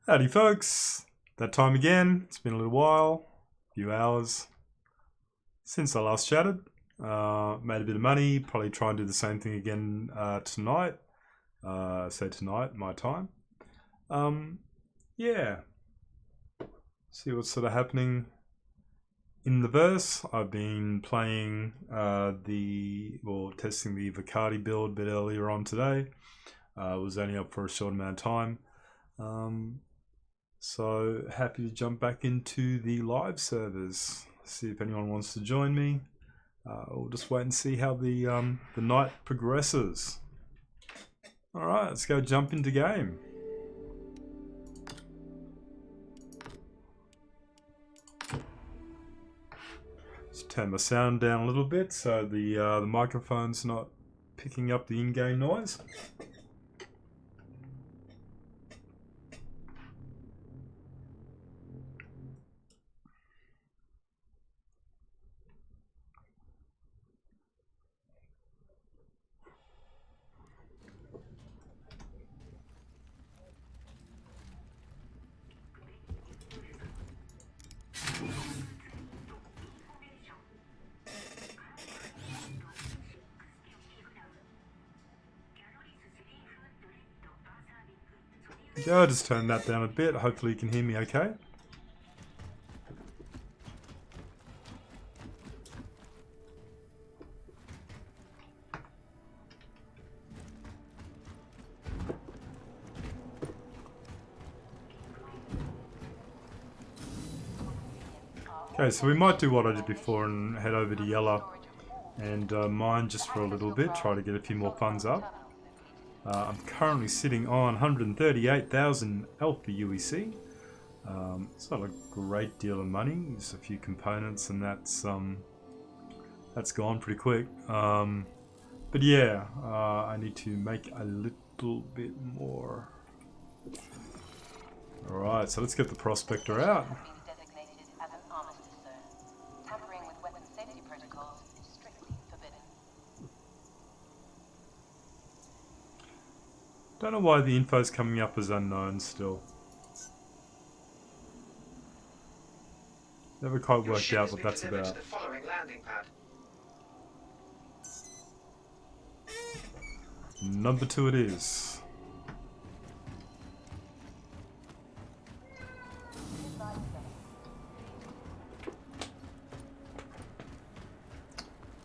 Howdy folks, that time again. It's been a little while, a few hours since I last chatted. Made a bit of money, probably try and do the same thing again tonight. Say tonight, my time. Yeah, see what's sort of happening in the verse. I've been playing testing the Vicardi build a bit earlier on today. Was only up for a short amount of time. So happy to jump back into the live servers. See if anyone wants to join me. We'll just wait and see how the night progresses. All right, let's go jump into game. Just turn my sound down a little bit so the microphone's not picking up the in-game noise. I'll just turn that down a bit. Hopefully you can hear me okay. Okay, so we might do what I did before and head over to Yella and mine just for a little bit, try to get a few more funds up. I'm currently sitting on 138,000 Alpha UEC. It's not a great deal of money, just a few components, and that's gone pretty quick. But yeah, I need to make a little bit more. Alright, so let's get the Prospector out. Don't know why the info's coming up as unknown still. Never quite worked out what that's about. Number 2 it is.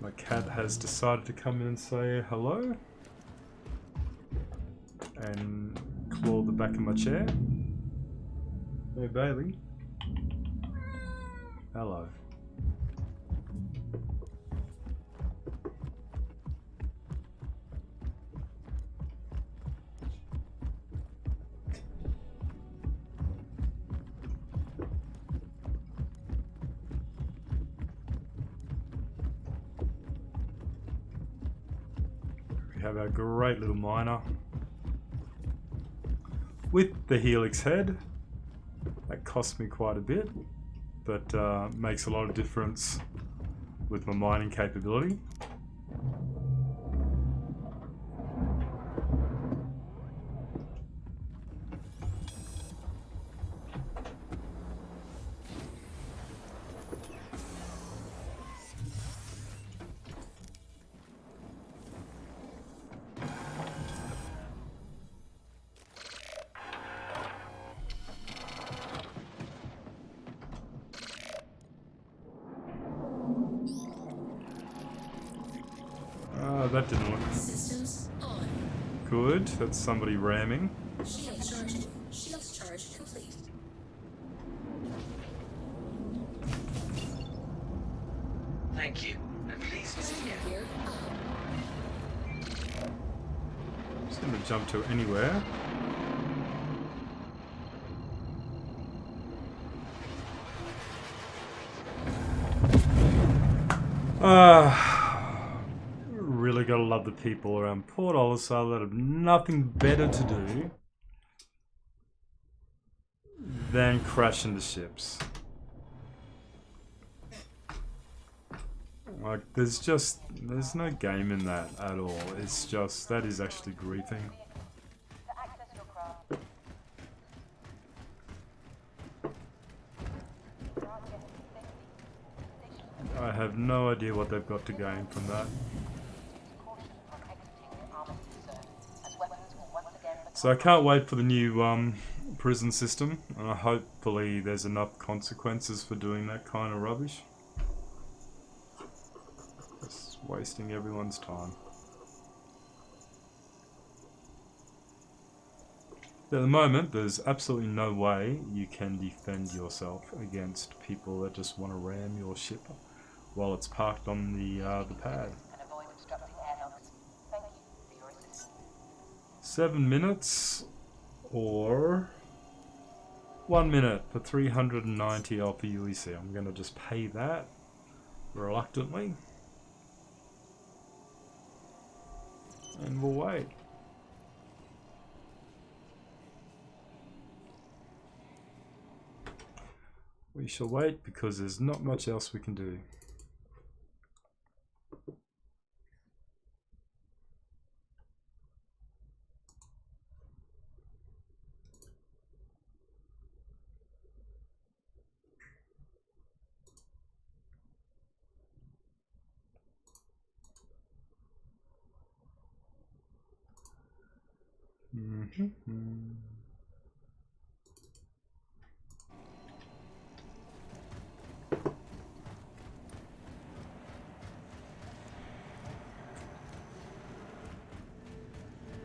My cat has decided to come in and say hello. And claw the back of my chair. Hey Bailey. Hello. We have our great little miner with the Helix head. That cost me quite a bit, but makes a lot of difference with my mining capability. That didn't look good. That's somebody ramming. Shields charge complete. Thank you. And please visit here. Just gonna jump to anywhere. Really gotta love the people around Port Olisar that have nothing better to do than crash into ships. Like, there's no game in that at all. It's just, that is actually griefing. have no idea what they've got to gain from that. So I can't wait for the new prison system, and hopefully there's enough consequences for doing that kind of rubbish. Just wasting everyone's time. At the moment, there's absolutely no way you can defend yourself against people that just want to ram your ship while it's parked on the pad. 7 minutes or 1 minute for 390 Alpha UEC. I'm going to just pay that reluctantly. And we'll wait. We shall wait because there's not much else we can do.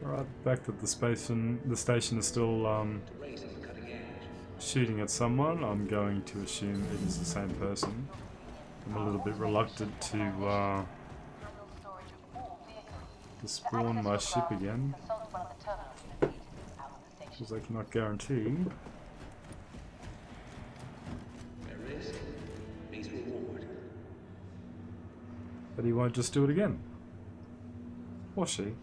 Alright, back to the station. The station is still shooting at someone. I'm going to assume it is the same person. I'm a little bit reluctant to spawn my ship again, because I cannot guarantee that he won't just do it again. Or she.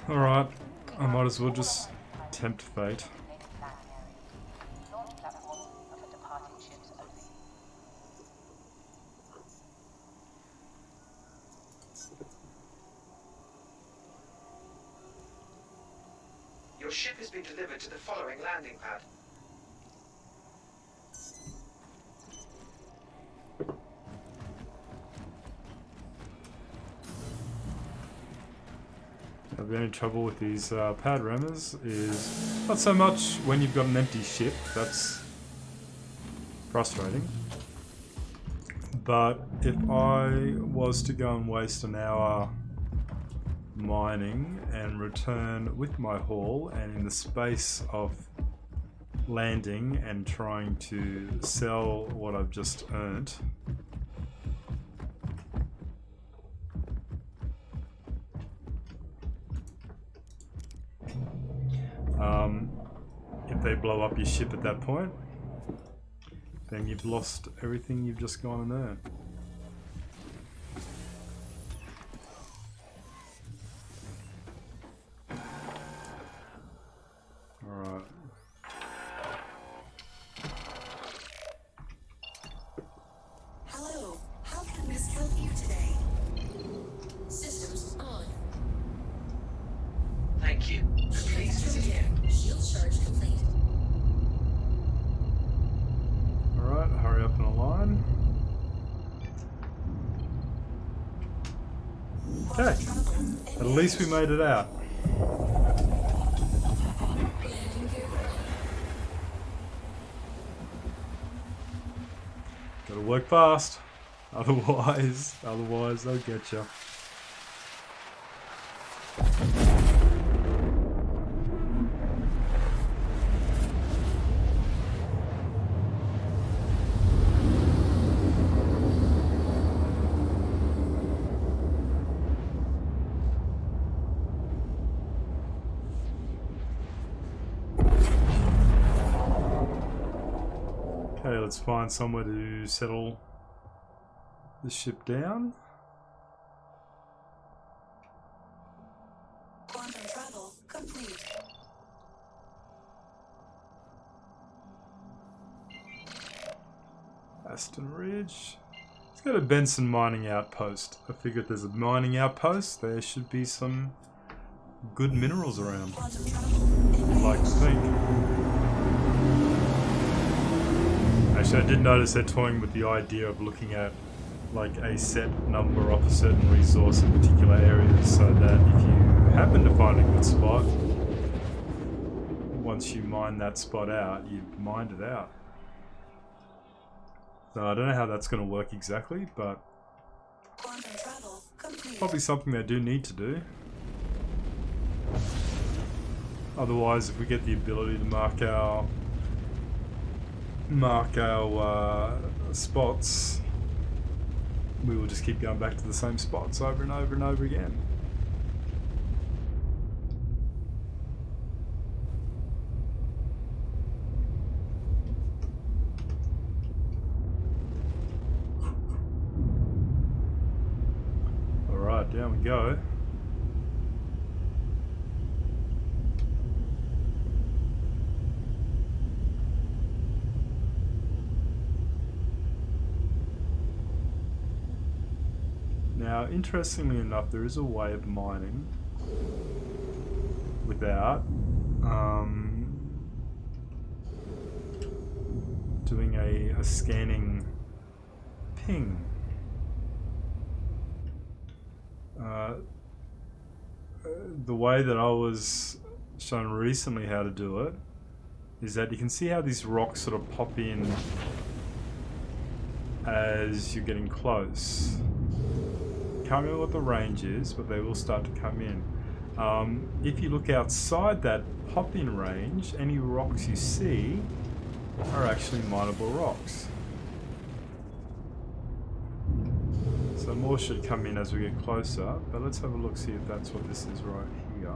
Alright, I might as well just tempt fate. Your ship has been delivered to the following landing pad. The only trouble with these pad rammers is not so much when you've got an empty ship, that's frustrating. But if I was to go and waste an hour mining and return with my haul, and in the space of landing and trying to sell what I've just earned, if they blow up your ship at that point, then you've lost everything you've just gone and earned. Alright. Hello, how can Miss help you today? Systems on. Thank you. Please visit here. Shield charge complete. Alright, hurry up in a line. Okay, at least we made it out. Gotta work fast, otherwise they'll get you. Okay, let's find somewhere to settle the ship down. Quantum travel complete. Western Ridge. Let's go to Benson Mining Outpost. I figure if there's a mining outpost, there should be some good minerals around. Quantum travel. I'd like to think. Actually, I did notice they're toying with the idea of looking at like a set number of a certain resource in particular areas, so that if you happen to find a good spot, once you mine that spot out, you've mined it out. So I don't know how that's going to work exactly, but Quantum travel complete. probably something they do need to do. Otherwise, if we get the ability to mark our spots, we will just keep going back to the same spots over and over and over again. Alright, down we go. Now, interestingly enough, there is a way of mining without doing a scanning ping. The way that I was shown recently how to do it is that you can see how these rocks sort of pop in as you're getting close. Can't remember what the range is, but they will start to come in. If you look outside that pop-in range, any rocks you see are actually mineable rocks. So more should come in as we get closer, but let's have a look, see if that's what this is right here.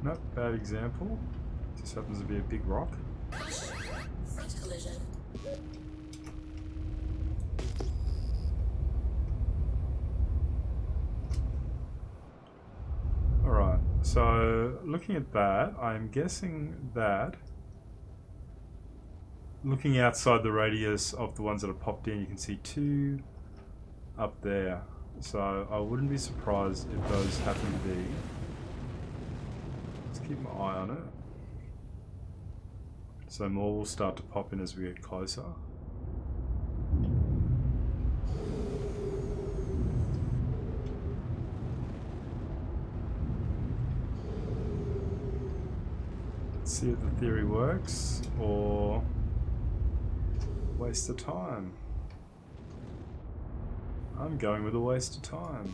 Nope, bad example. Just happens to be a big rock. Front collision. Alright, so looking at that, I'm guessing that looking outside the radius of the ones that have popped in, you can see two up there. So I wouldn't be surprised if those happen to be. Let's keep my eye on it. So more will start to pop in as we get closer. Let's see if the theory works, or waste of time. I'm going with a waste of time.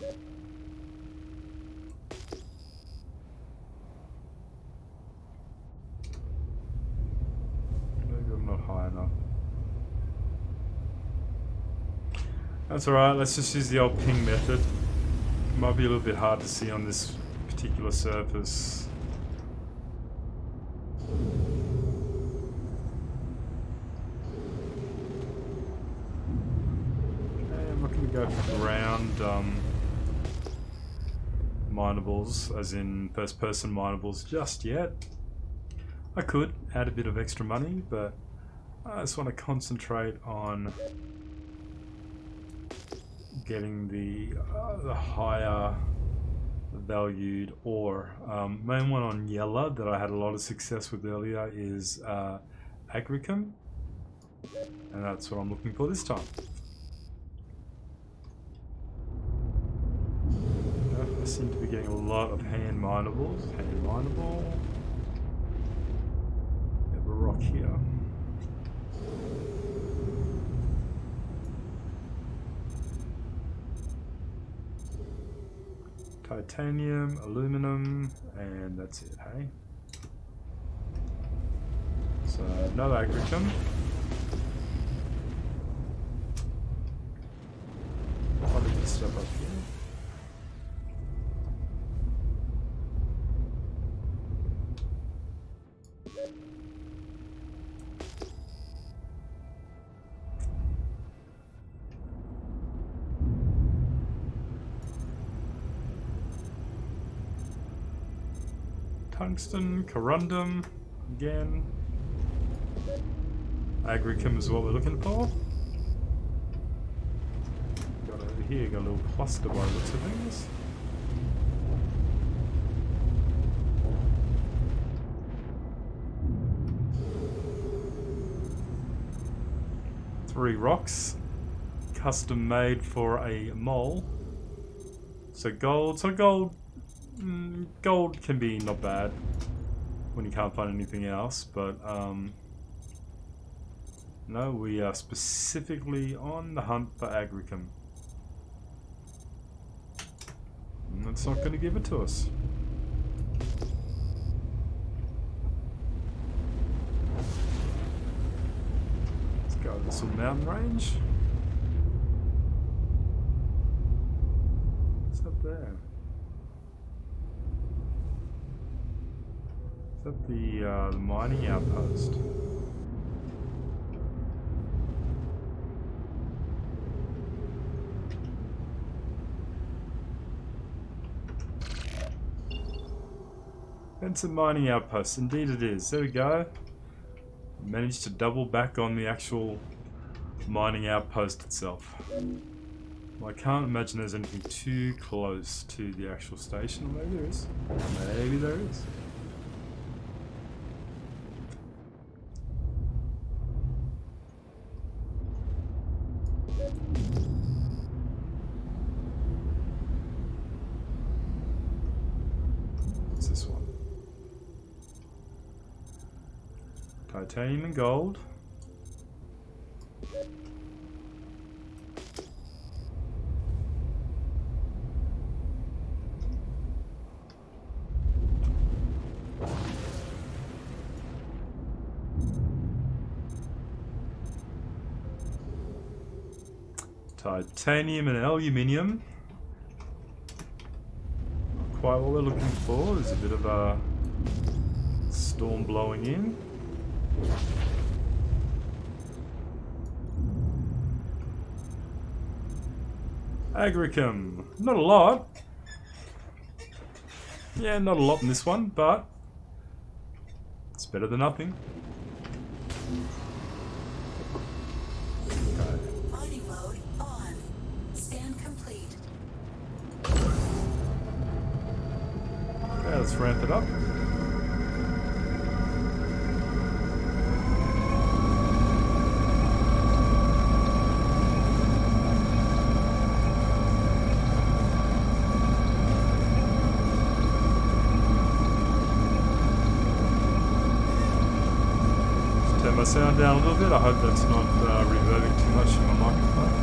Maybe I'm not high enough. That's alright, let's just use the old ping method. Might be a little bit hard to see on this particular surface. Go for ground minables, as in first person minables, just yet. I could add a bit of extra money, but I just want to concentrate on getting the higher valued ore. Main one on Yella that I had a lot of success with earlier is Agricum, and that's what I'm looking for this time. I seem to be getting a lot of hand minables. Hand mineable. We have a rock here. Titanium, aluminum, and that's it, hey? So, no agricum. Quite a bit of stuff up here. Tungsten, corundum, again. Agricum is what we're looking for. Got over here, got a little cluster by the looks of things. Three rocks, custom made for a mole. So gold, gold can be not bad when you can't find anything else, but no, we are specifically on the hunt for agricum. And that's not going to give it to us. Let's go to this little mountain range. What's up there? Is that the mining outpost? It's a mining outpost, indeed it is. There we go. Managed to double back on the actual mining outpost itself. Well, I can't imagine there's anything too close to the actual station. Or maybe there is. Maybe there is. What's this one? Titanium and gold. Titanium and aluminium. Not quite what we're looking for. There's a bit of a storm blowing in. Agricum. Not a lot. Yeah, not a lot in this one, but it's better than nothing. Mining mode on. Scan complete. Okay, let's ramp it up. Turn my sound down a little bit. I hope that's not reverbing too much in my microphone.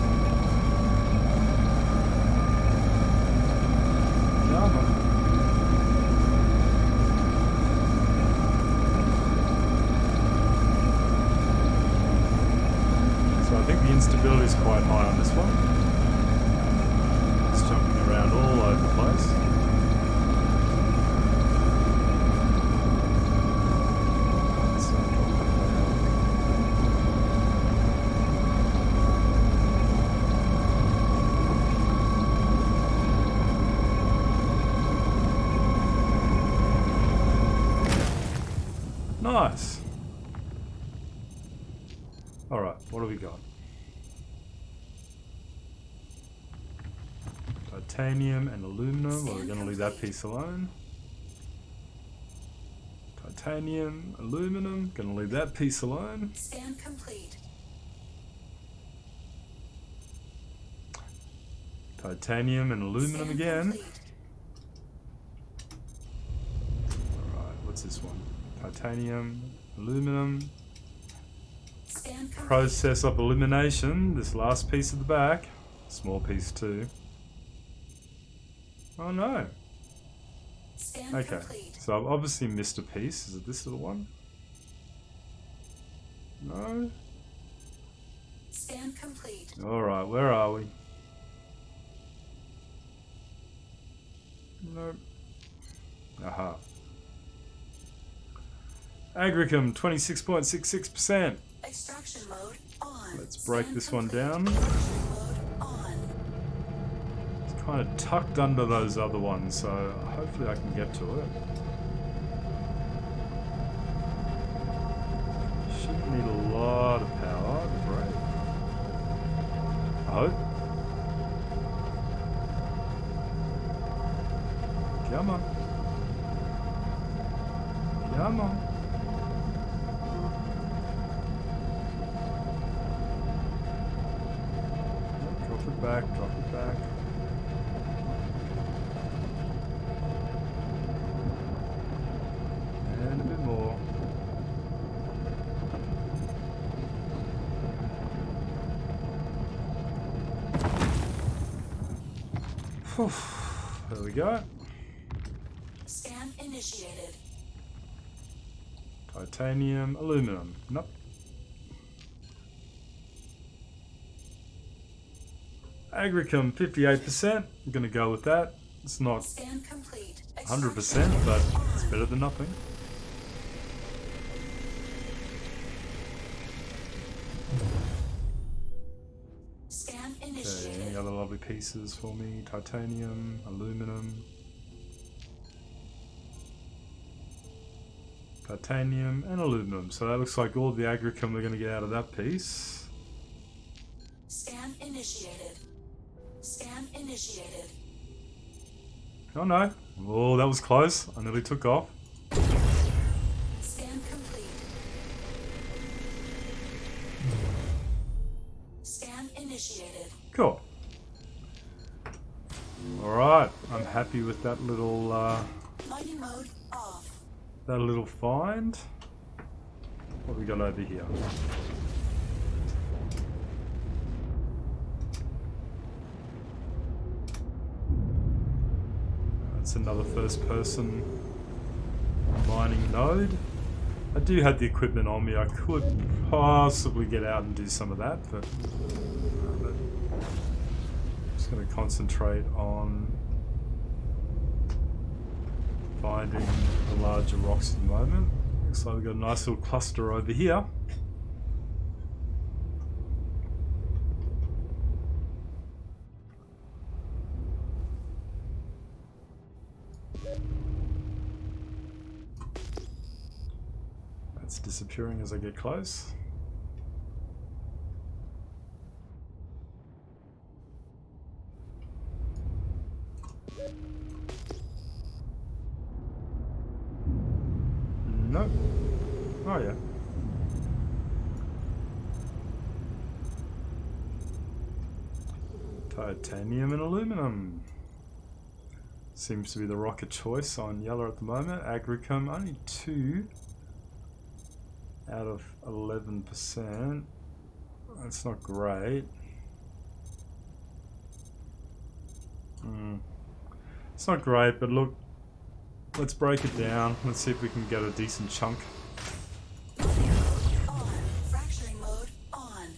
Yeah, so I think the instability is quite high on this one. It's jumping around all over the place. Nice. Alright, what do we got? Titanium and aluminum. Well, we're going to leave that piece alone. Titanium, aluminum. Going to leave that piece alone. Scan complete. Titanium and aluminum Scan again. complete. Alright, what's this one? Titanium, aluminum. Scan complete. Process of elimination. This last piece at the back. Small piece too. Oh no. Scan Okay. complete. So I've obviously missed a piece. Is it this little one? No? Scan complete. Alright, where are we? Nope. Aha. Agricum, 26.66%. Extraction mode on. Let's break Scan this one complete. down. Extraction mode on. It's kind of tucked under those other ones, so hopefully I can get to it. back, drop it back. And a bit more. Whew. There we go. Scan initiated. Titanium, aluminum. Nope. Agricum, 58%. I'm gonna go with that. It's not Scan complete. 100%, but it's better than nothing. Scan Okay, initiated. any other lovely pieces for me? Titanium, aluminum. Titanium and aluminum. So that looks like all the agricum we're going to get out of that piece. Scan initiated. Scan initiated. Oh no. Oh, that was close. I nearly took off. Scan complete. Scan initiated. Cool. Alright, I'm happy with that little Mining mode off. that little find. What have we got over here? That's another first person mining node. I do have the equipment on me. I could possibly get out and do some of that, but I'm just going to concentrate on finding the larger rocks at the moment. Looks like we've got a nice little cluster over here. That's disappearing as I get close. Nope. Oh yeah. Titanium and aluminum. Seems to be the rocket choice on Yellow at the moment. Agricum, only 2 out of 11%. That's not great. It's not great, but look, let's break it down. Let's see if we can get a decent chunk. Mining mode on. Fracturing mode on.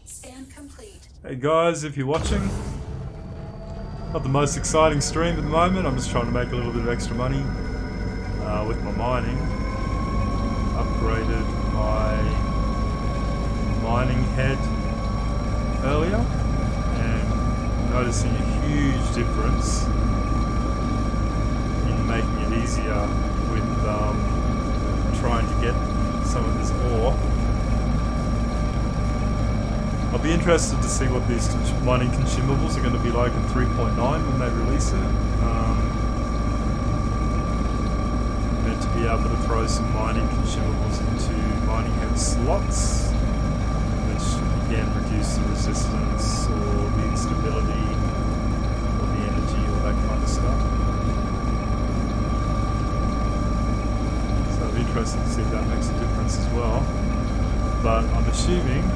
Scan complete. Hey guys, if you're watching, not the most exciting stream at the moment. I'm just trying to make a little bit of extra money with my mining. Upgraded my mining head earlier and noticing a huge difference in making it easier with trying to get some of this ore. I'll be interested to see what these mining consumables are going to be like in 3.9 when they release it. Meant to be able to throw some mining consumables into mining head slots, which again reduce the resistance or the instability or the energy or that kind of stuff. So I'll be interested to see if that makes a difference as well. But I'm assuming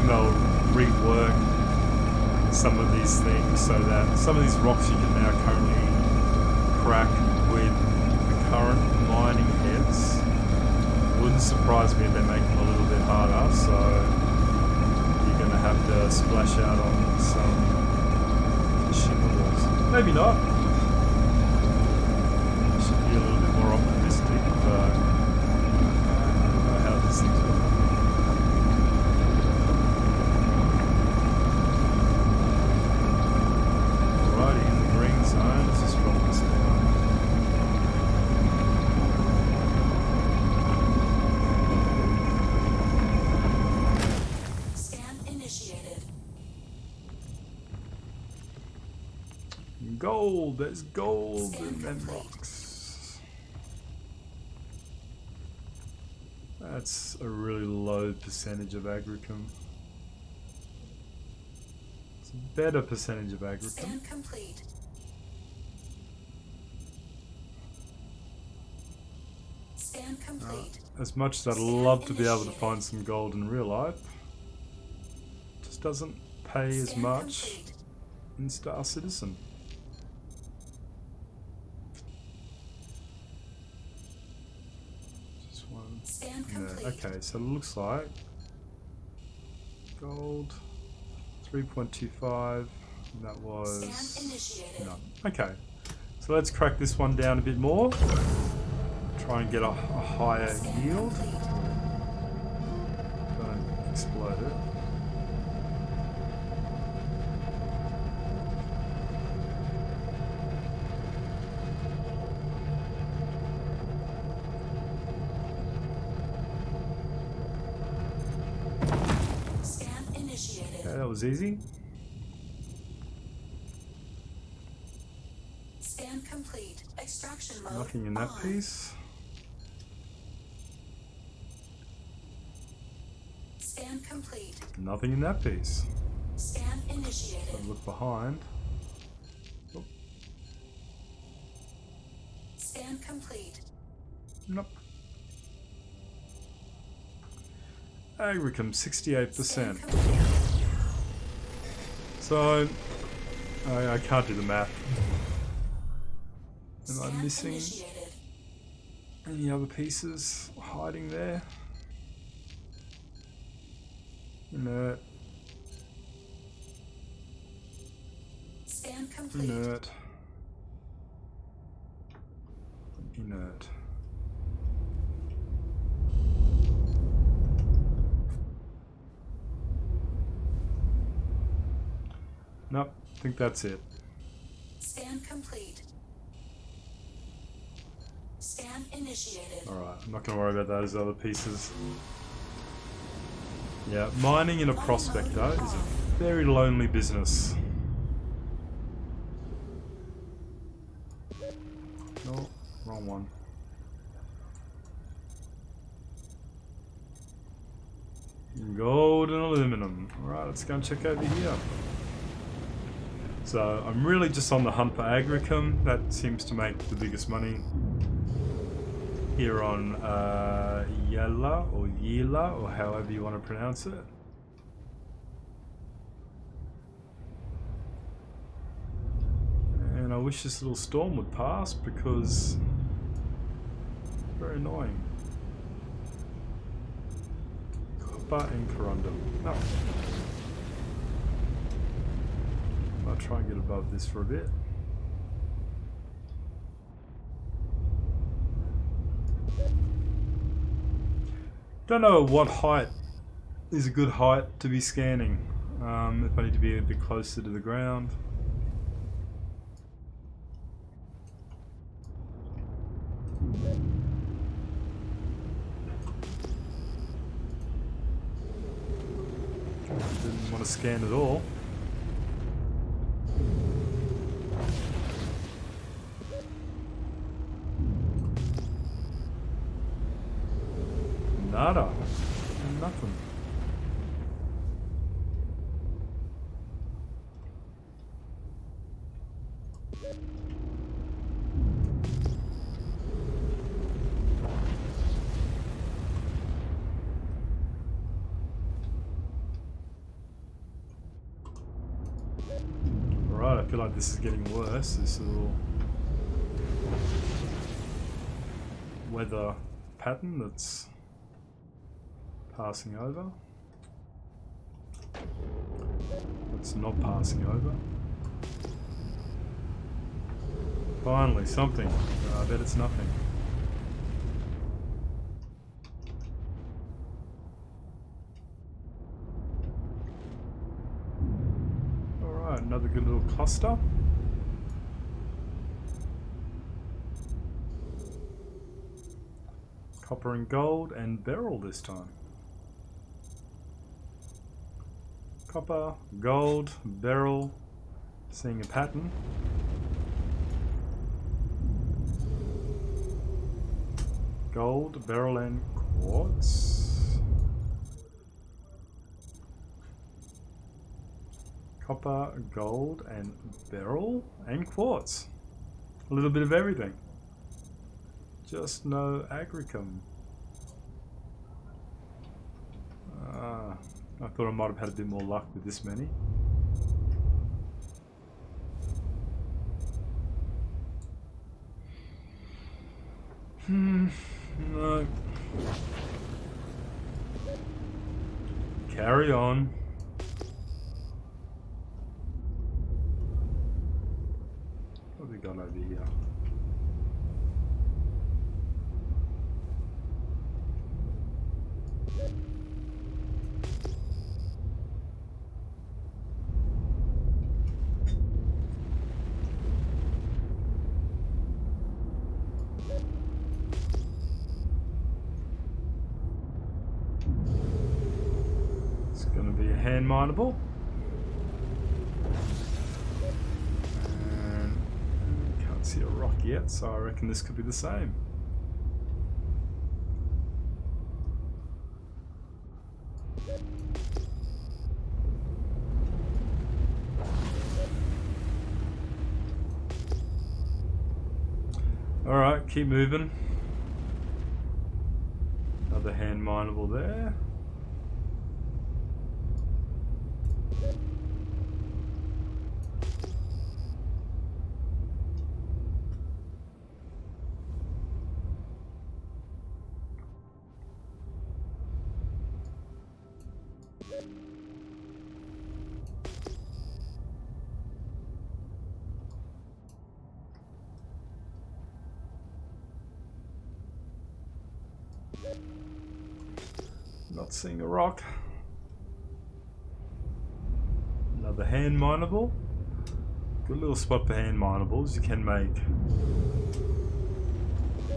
they'll rework some of these things so that some of these rocks you can now currently crack with the current mining heads. Wouldn't surprise me if they make them a little bit harder, so you're going to have to splash out on some consumables. Maybe not. I should be a little bit more optimistic, but I don't know how these things work. Let's just drop this down. Scan initiated. Gold! There's gold in them rocks. That's a really low percentage of agricum. better percentage of agricum. Scan complete. Scan complete. As much as I'd love to be able to find some gold in real life, just doesn't pay as Scan much complete. in Star Citizen. Just one. Scan Yeah, complete. okay, so it looks like gold 3.25. That was Scan initiated. none. Okay, so let's crack this one down a bit more. Try and get a higher Scan yield. complete. Don't explode it. Scan initiated. Okay, that was easy. Scan complete. Extraction mode. Nothing in that on. piece. Scan complete. Nothing in that piece. Scan initiated. I'll look behind. Scan complete. Nope. Agricum, Scan 68%. complete. So, I can't do the math. Am I Scan missing initiated. any other pieces hiding there? Inert, Scan complete. inert, inert. Nope, I think that's it. Scan complete. Scan initiated. Alright, I'm not going to worry about those other pieces. Yeah, mining in a prospector is a very lonely business. No, wrong one. Gold and aluminum. Alright, let's go and check over here. So, I'm really just on the hunt for agricum. That seems to make the biggest money. Here on Yela or Yela or however you want to pronounce it. And I wish this little storm would pass because it's very annoying. Copper and corundum. No. I'll try and get above this for a bit. Don't know what height is a good height to be scanning. If I need to be a bit closer to the ground. Didn't want to scan at all. Nada. Nothing. Alright, I feel like this is getting worse. This little weather pattern that's passing over. It's not passing over. Finally, something. I bet it's nothing. Alright, another good little cluster. Copper and gold and beryl this time. Copper, gold, beryl, seeing a pattern. Gold, beryl and quartz. Copper, gold, and beryl, and quartz. A little bit of everything. Just no agricum. I thought I might have had a bit more luck with this many. No. Carry on. What have we got over here? It's going to be a hand mineable. And can't see a rock yet, so I reckon this could be the same. Alright, keep moving. Another hand mineable there. Not seeing a rock. Another hand mineable. Good little spot for hand mineables. You can make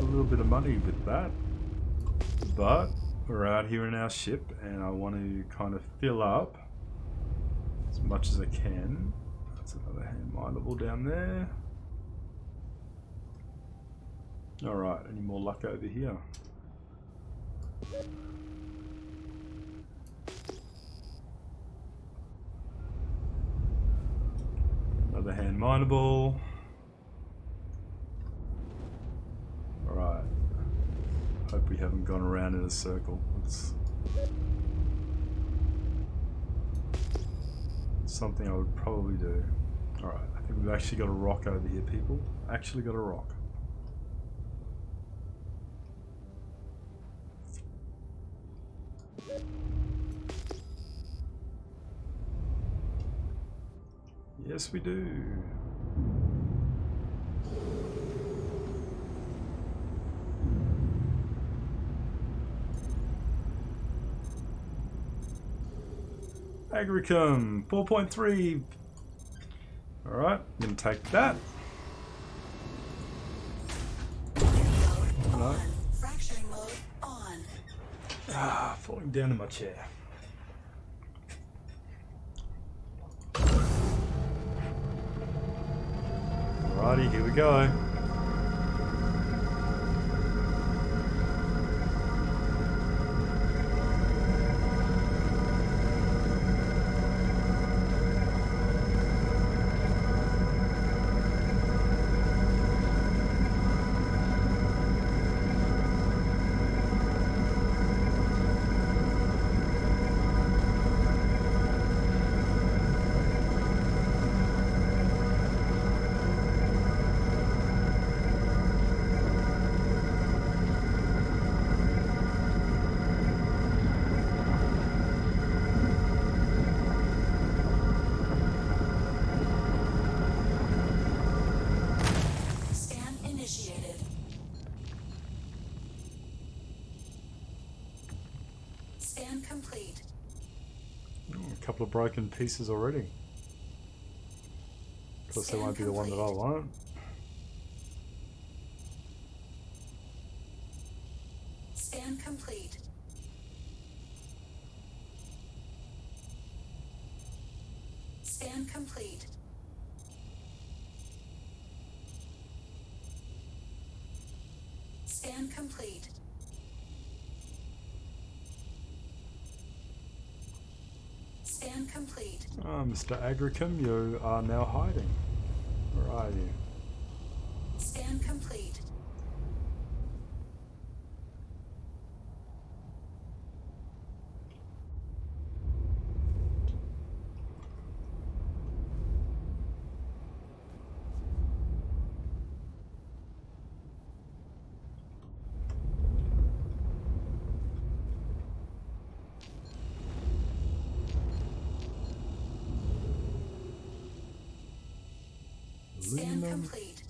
a little bit of money with that. But we're out here in our ship and I want to kind of fill up as much as I can. That's another hand mineable down there. Alright, any more luck over here? Another hand mineable. Alright. Hope we haven't gone around in a circle. It's something I would probably do. Alright, I think we've actually got a rock over here, people. Actually got a rock. Yes, we do. Agricum 4.3. All right, I'm gonna take that. Hello. Fracturing mode on. Falling down in my chair. Alrighty, here we go. Scan initiated. Scan complete. A couple of broken pieces already. Of course, they won't be the one that I want. Scan complete. Scan complete. Scan complete. Scan complete. Oh, Mr. Agricum, you are now hiding. Where are you? Scan complete. Scan Aluminum. complete.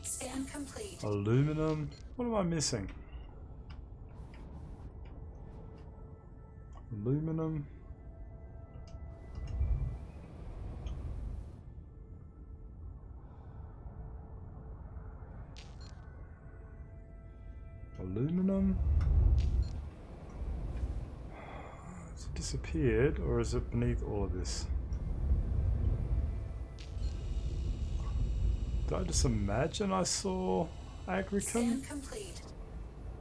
Scan complete. Aluminum. What am I missing? Aluminum. Aluminum. Has it disappeared, or is it beneath all of this? Did I just imagine I saw Agricum? Scan complete.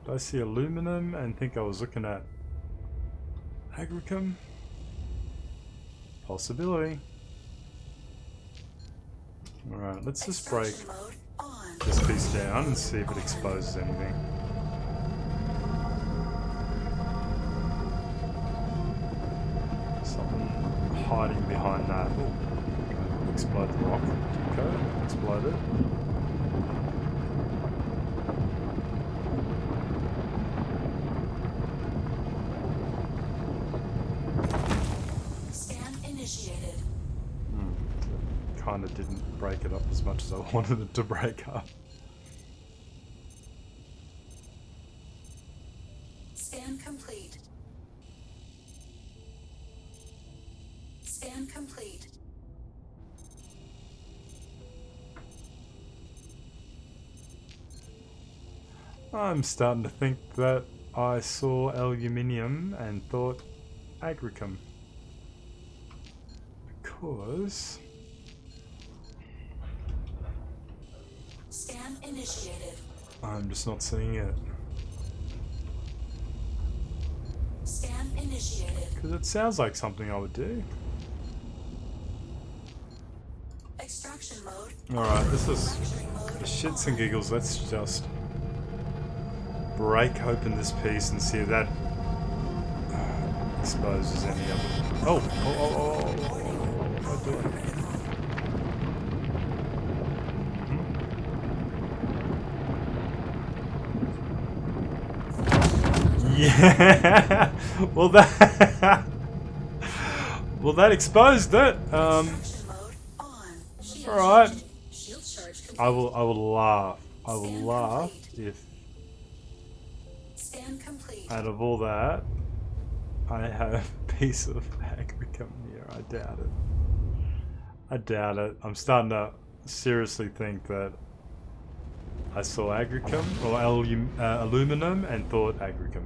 Did I see aluminum and think I was looking at Agricum? Possibility. Alright, let's just break Extraction mode on. this piece down and see if it exposes anything. Something hiding behind that. Ooh, explode the rock. Okay, explode it. Scan initiated. Kinda didn't break it up as much as I wanted it to break up. Scan complete. Scan complete. I'm starting to think that I saw aluminium and thought Agricum. Because Scan initiated. I'm just not seeing it. Scan initiated. Because it sounds like something I would do. Extraction mode. Alright, this is Fracturing mode. for shits and giggles. Let's just break open this piece and see if that exposes any of it. Oh, what do I do? Yeah. Well, that exposed it. Extraction mode on. Shield All right. charged. Shield charge complete. I will laugh. I will laugh if Scan complete. out of all that I have a piece of Agricum here. I doubt it. I doubt it. I'm starting to seriously think that I saw Agricum or aluminum and thought Agricum.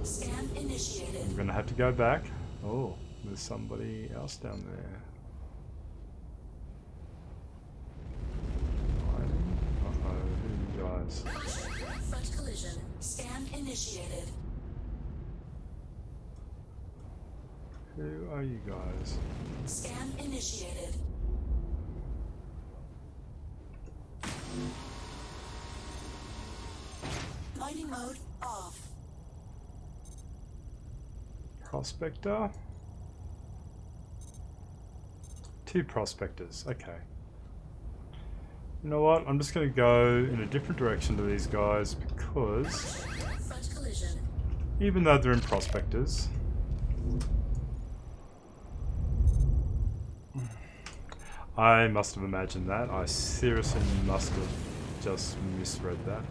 Scan initiated. I'm gonna have to go back. Oh, there's somebody else down there. Uh-oh, who are you guys? Front collision. Scan initiated. Who are you guys? Scan initiated. Mining mode off. Prospector? 2 prospectors, okay. You know what, I'm just gonna go in a different direction to these guys because Front collision. even though they're in prospectors, I must have imagined that. I seriously must have just misread that.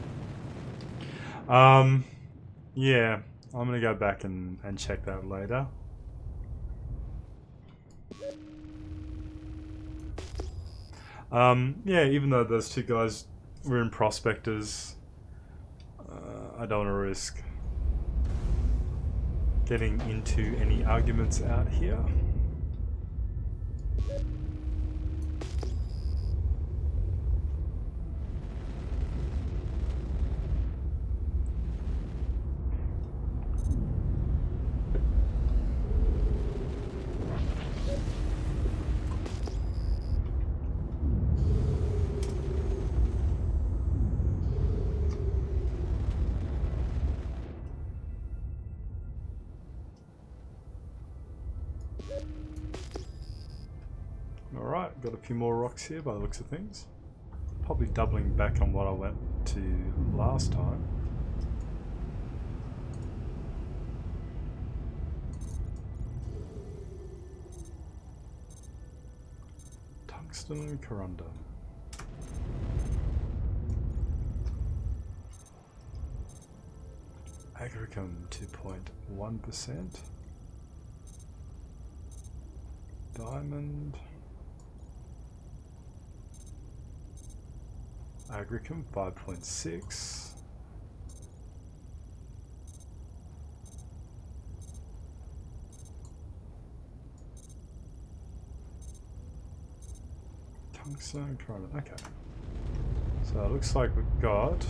Yeah, I'm gonna go back and check that later. Yeah, even though those 2 guys were in prospectors, I don't want to risk getting into any arguments out here. few more rocks here by the looks of things. Probably doubling back on what I went to last time. Tungsten corundum. Agricum 2.1%. Diamond. Agricum 5.6. Tungsten corundum. Okay. So it looks like we've got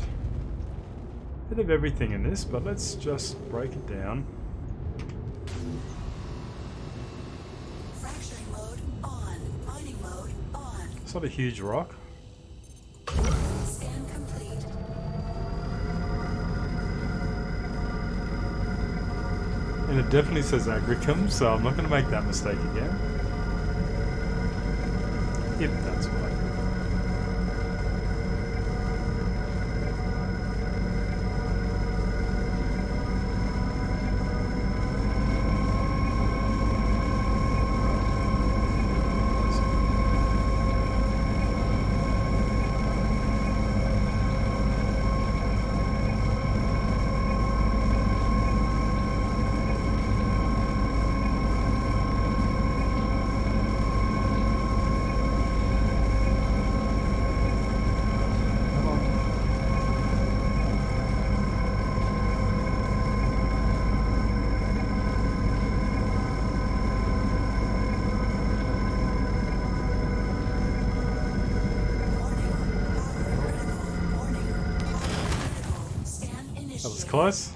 a bit of everything in this, but let's just break it down. Fracturing mode on. Mining mode on. It's not a huge rock. Scan complete. And it definitely says Agricum, so I'm not going to make that mistake again. If that's what I do. That was close.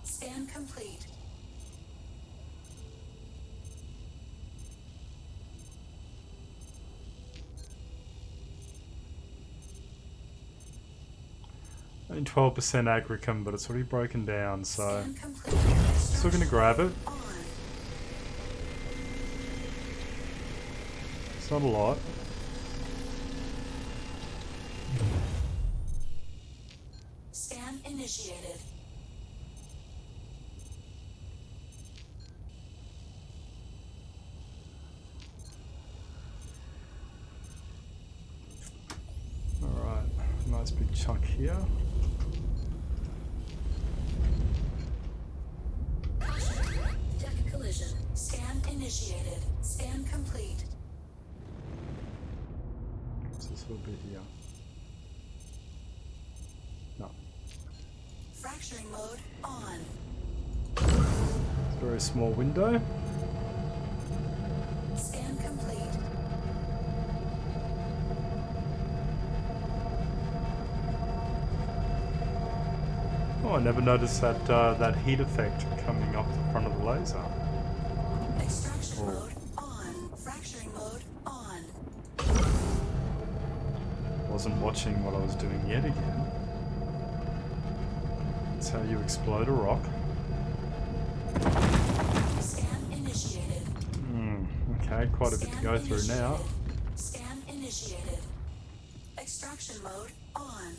Scan complete. Only 12% Agricum, but it's already broken down, so Scan complete. still gonna grab it. On. It's not a lot. Scan initiated. Alright, nice big chunk here. Deck collision. Scan initiated. Scan complete. What's this little bit here? No. Fracturing mode on. It's a very small window. Scan complete. Oh, I never noticed that that heat effect coming off the front of the laser. Extraction Oh. mode on. Fracturing mode on. Wasn't watching what I was doing yet again. That's how you explode a rock. Scan initiated. Okay, quite a bit to go through now. Scan initiated. Extraction mode on.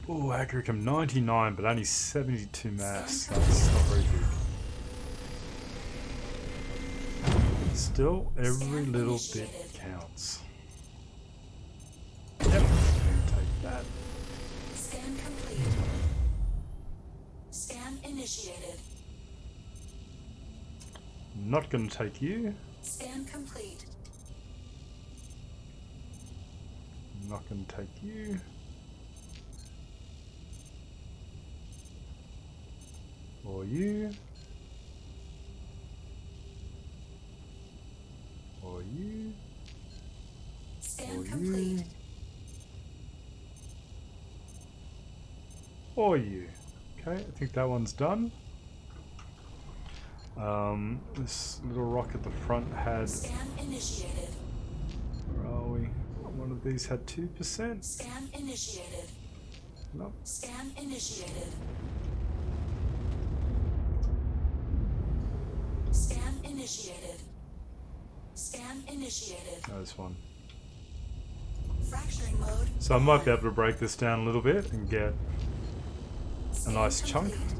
Oh, Agricum 99, but only 72 mass. That's not very big. Still, every little bit counts. Yep, can take that. Scan complete. Scan initiated. Not gonna take you. Scan complete. Not gonna take you. Or you. Or you. Scan Or you. complete. Or you. Okay, I think that one's done. This little rock at the front had... Scan initiated. Where are we? One of these had 2%. Scan initiated. Nope. Scan initiated. Scan initiated. There's one. Fracturing mode. So I might be on. able to break this down a little bit and get a Scan nice chunk. complete.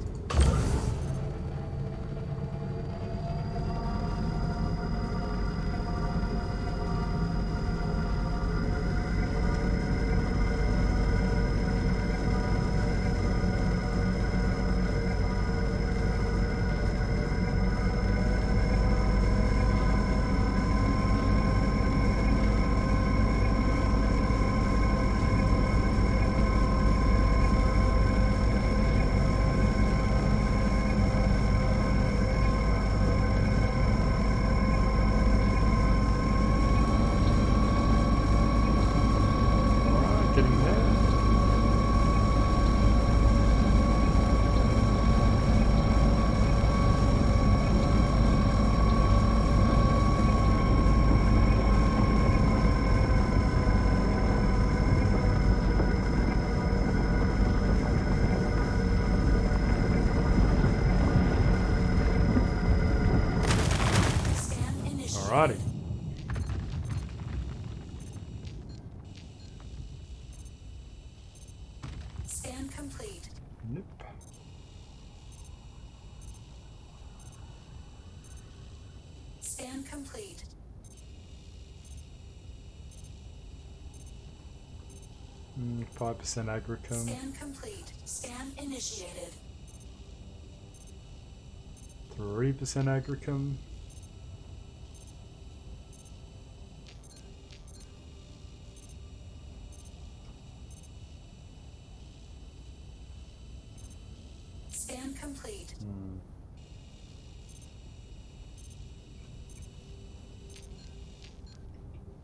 Alright, getting there. Scan initiated. Alrighty. Scan complete. Nope. Scan complete. 5% agricum. Scan complete. Scan initiated. 3% agricum. Scan complete.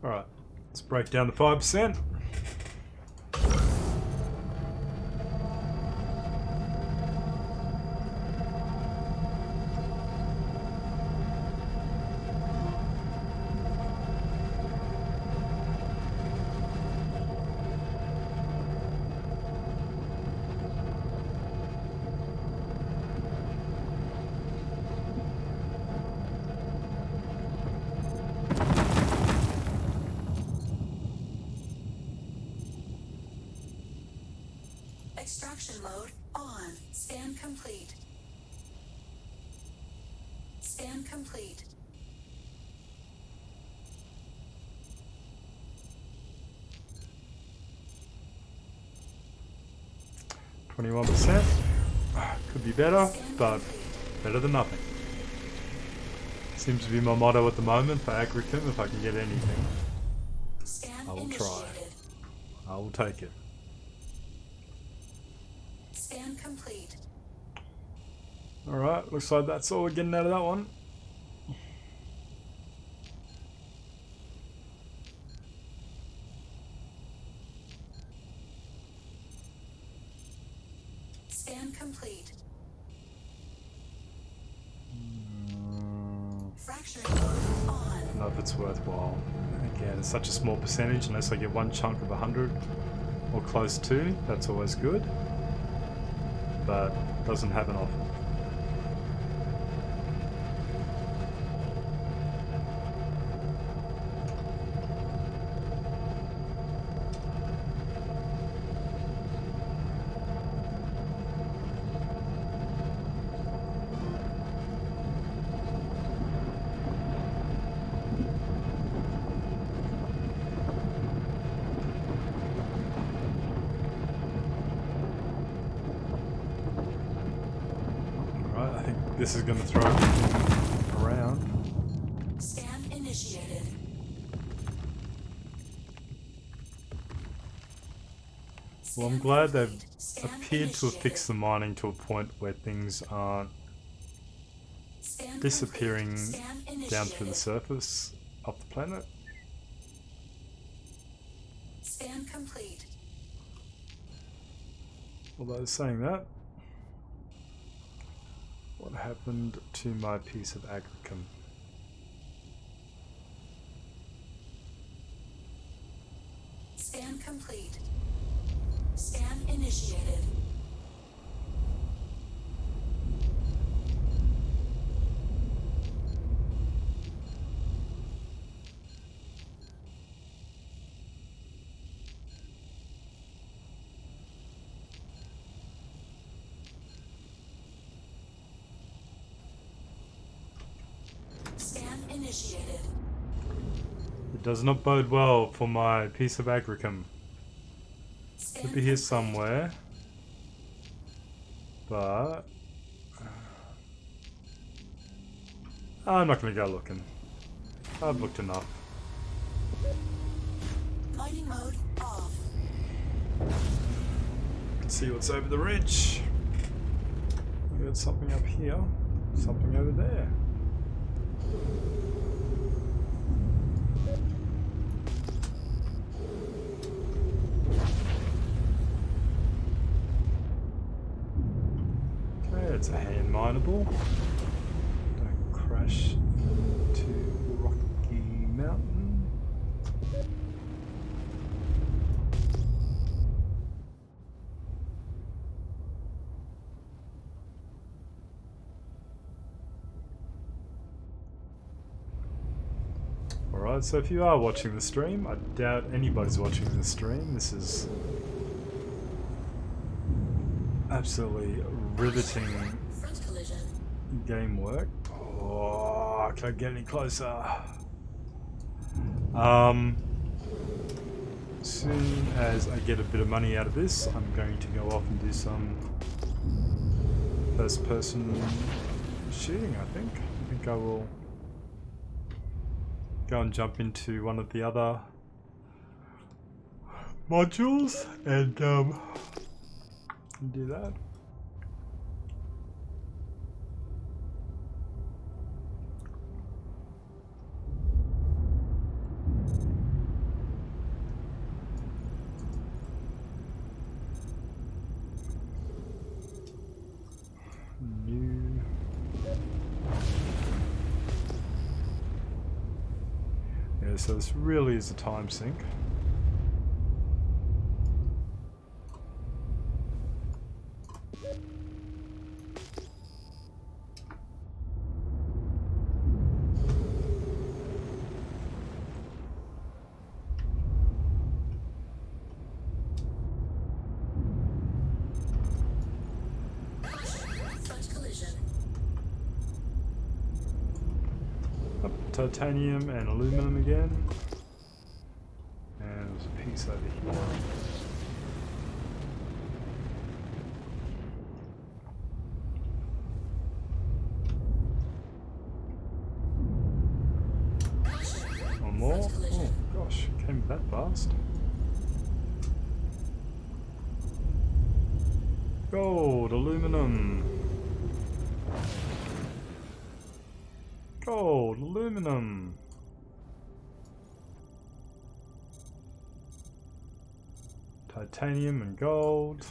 Alright, let's break down the 5%. Extraction mode on. Scan complete. Scan complete. %. Could be better, Scan but complete. better than nothing. Seems to be my motto at the moment for agricum. If I can get anything, Scan I will try. initiated. I will take it. Scan complete. Alright, looks like that's all we're getting out of that one. Scan complete. Fracturing mode on. Don't know if it's worthwhile. Again, it's such a small percentage. Unless I get one chunk of 100 or close to, that's always good. But doesn't happen often. Alright, I think this is going to throw it around. Scan initiated. Well, I'm Scan glad they've complete. Scan appeared to have initiated. fixed the mining to a point where things aren't Scan disappearing complete. Scan down through the initiated. surface of the planet. Scan complete. Although saying that, what happened to my piece of agricum? Scan complete. Scan initiated. initiated. It does not bode well for my piece of agricum. Scan Could be here complete. somewhere. But I'm not going to go looking. I've looked enough. Mining mode off. Let's see what's over the ridge. We got something up here, something over there. Okay, it's a hand mineable. Don't crash into Rocky Mountain. Alright, so if you are watching the stream, I doubt anybody's watching the stream. This is absolutely riveting Front collision. game work. Oh, I can't get any closer. As soon as I get a bit of money out of this, I'm going to go off and do some first person shooting, I think. I think I will go and jump into one of the other modules and do that. New. Yeah, so this really is a time sink. Front collision. Up, titanium and aluminum again. And there's a piece over here. One more. Oh gosh, it came that fast. Gold, aluminum. Gold, aluminum. Titanium and gold.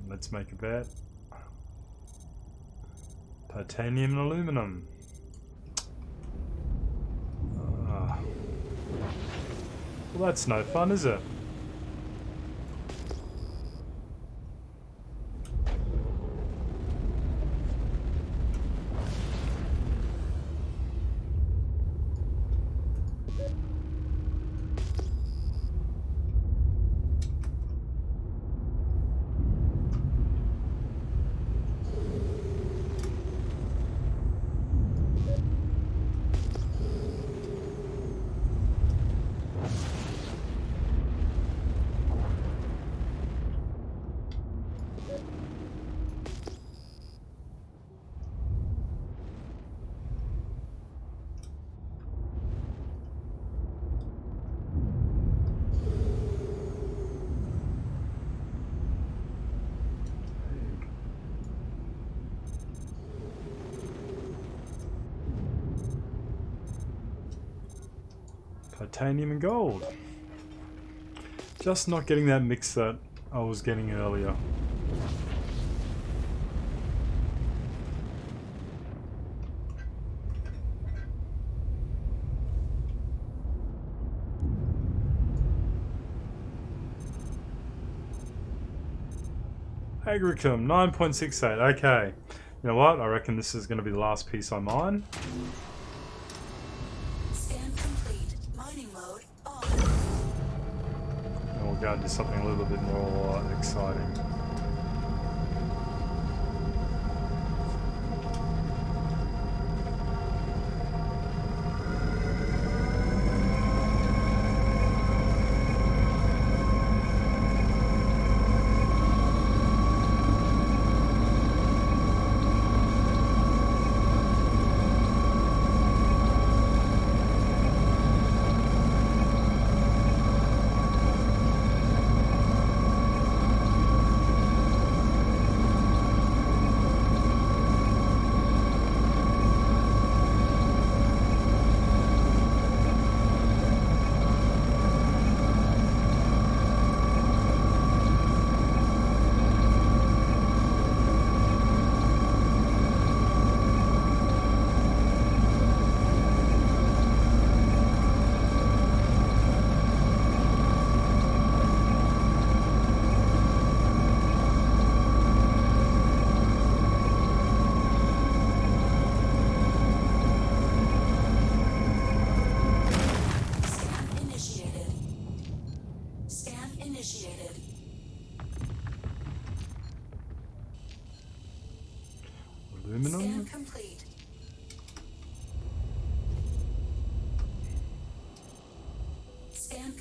Let's make a bet. Titanium and aluminum. Well, that's no fun, is it? Titanium and gold. Just not getting that mix that I was getting earlier. Agricum, 9.68, okay. You know what, I reckon this is going to be the last piece I mine. Scan complete. Mining mode off. And we'll go and do something a little bit more exciting.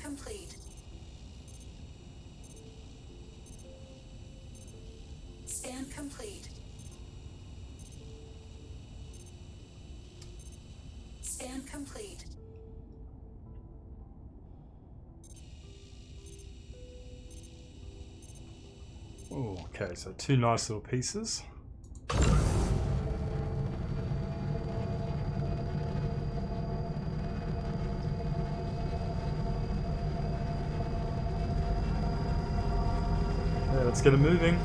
complete. Scan complete. Scan complete. Oh, okay, so two nice little pieces. Yeah, let's get it moving.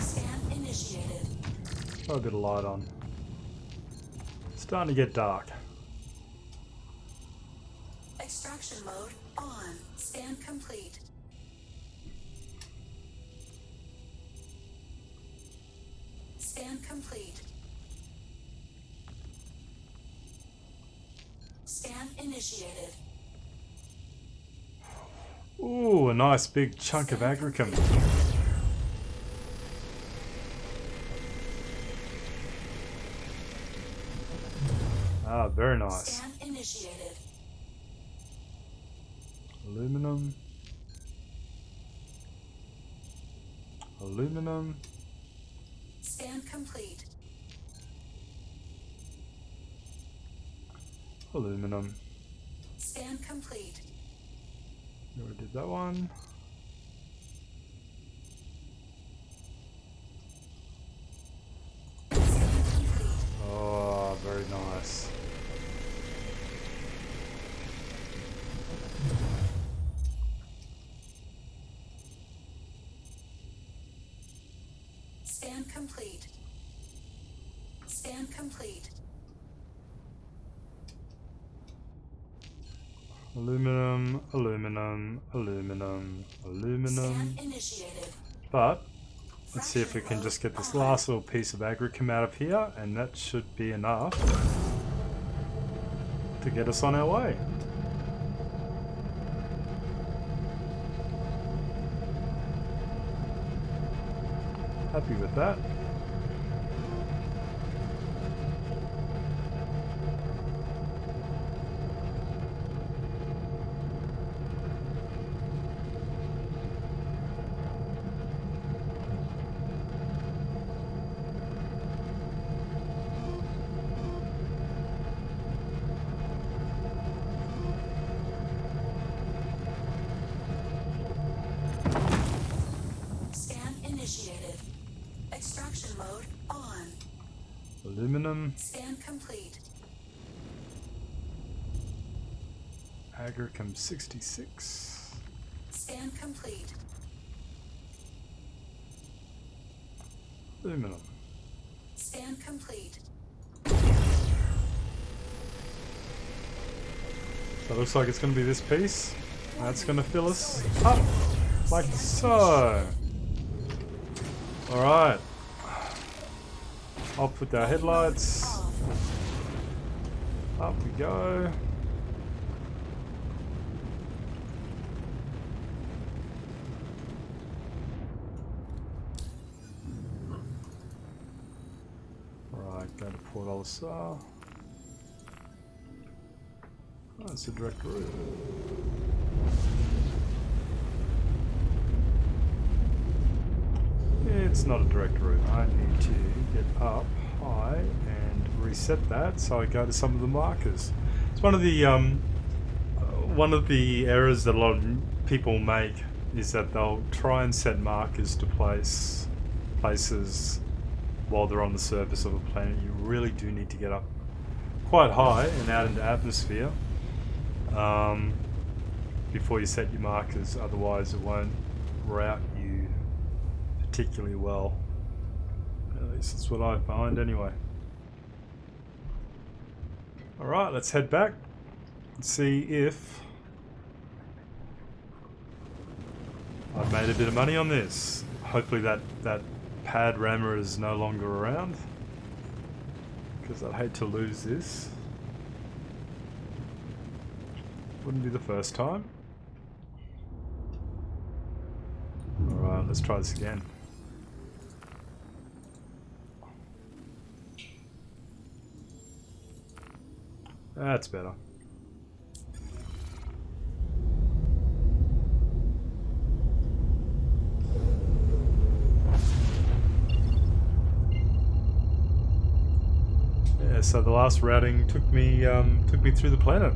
Scan initiated. Throw a bit of light on. Starting to get dark. Extraction mode on. Scan complete. Scan complete. Scan initiated. Ooh, a nice big chunk of agricum. Ah, very nice. Scan initiated. Aluminum. Aluminum. Scan complete. Aluminum. Scan complete. We already did that one. Scan complete. Oh, very nice. Scan complete. Scan complete. Aluminum, aluminum, aluminum, aluminum. Scan initiated. But let's see if we can just get this last little piece of agricum out of here, and that should be enough to get us on our way. Happy with that. Scan initiated. Extraction mode on. Aluminum, Scan complete. agricum 66. Scan complete. Aluminum. Scan complete. So it looks like it's going to be this piece. That's going to fill us up like so. Alright. Off with our headlights. Off. Up we go. Right, go to Port Olisar. Oh, it's a direct route. It's not a direct route. I need to get up high and reset that so I go to some of the markers. It's one of the errors that a lot of people make is that they'll try and set markers to places while they're on the surface of a planet. You really do need to get up quite high and out into atmosphere before you set your markers, otherwise it won't route you particularly well. At least that's what I find anyway. Alright, let's head back and see if I've made a bit of money on this. Hopefully that pad rammer is no longer around, because I'd hate to lose this. Wouldn't be the first time. Alright, let's try this again. That's better. Yeah, so the last routing took me through the planet.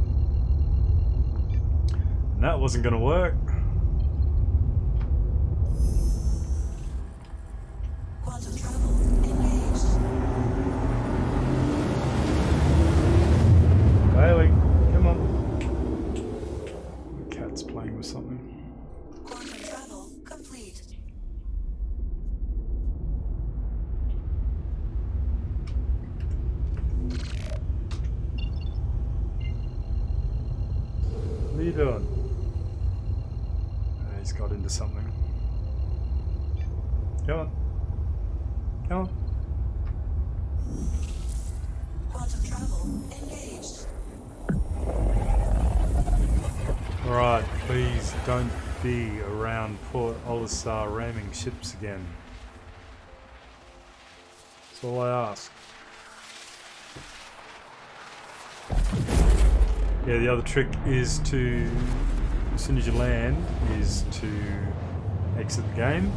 And that wasn't gonna work. Quantum travel engaged. Bailey, come on. The cat's playing with something. Quantum travel complete. What are you doing? He's got into something. Come on. Come on. Quantum travel engaged. Alright, please don't be around Port Olisar ramming ships again. That's all I ask. Yeah, the other trick is to, as soon as you land, is to exit the game,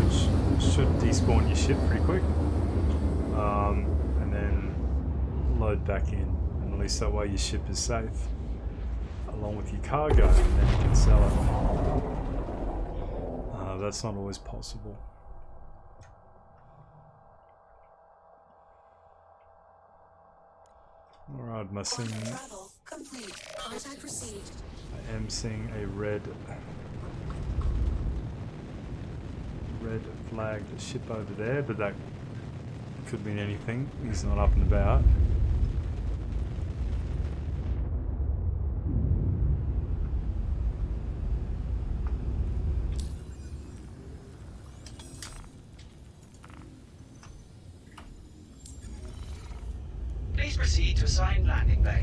which should despawn your ship pretty quick, and then load back in, and at least that way your ship is safe, along with your cargo, and then you can sell it. That's not always possible. Alright, my Quantum sim. travel complete. Contact received. I am seeing a red flagged ship over there, but that could mean anything. He's not up and about. Please proceed to assigned landing bay.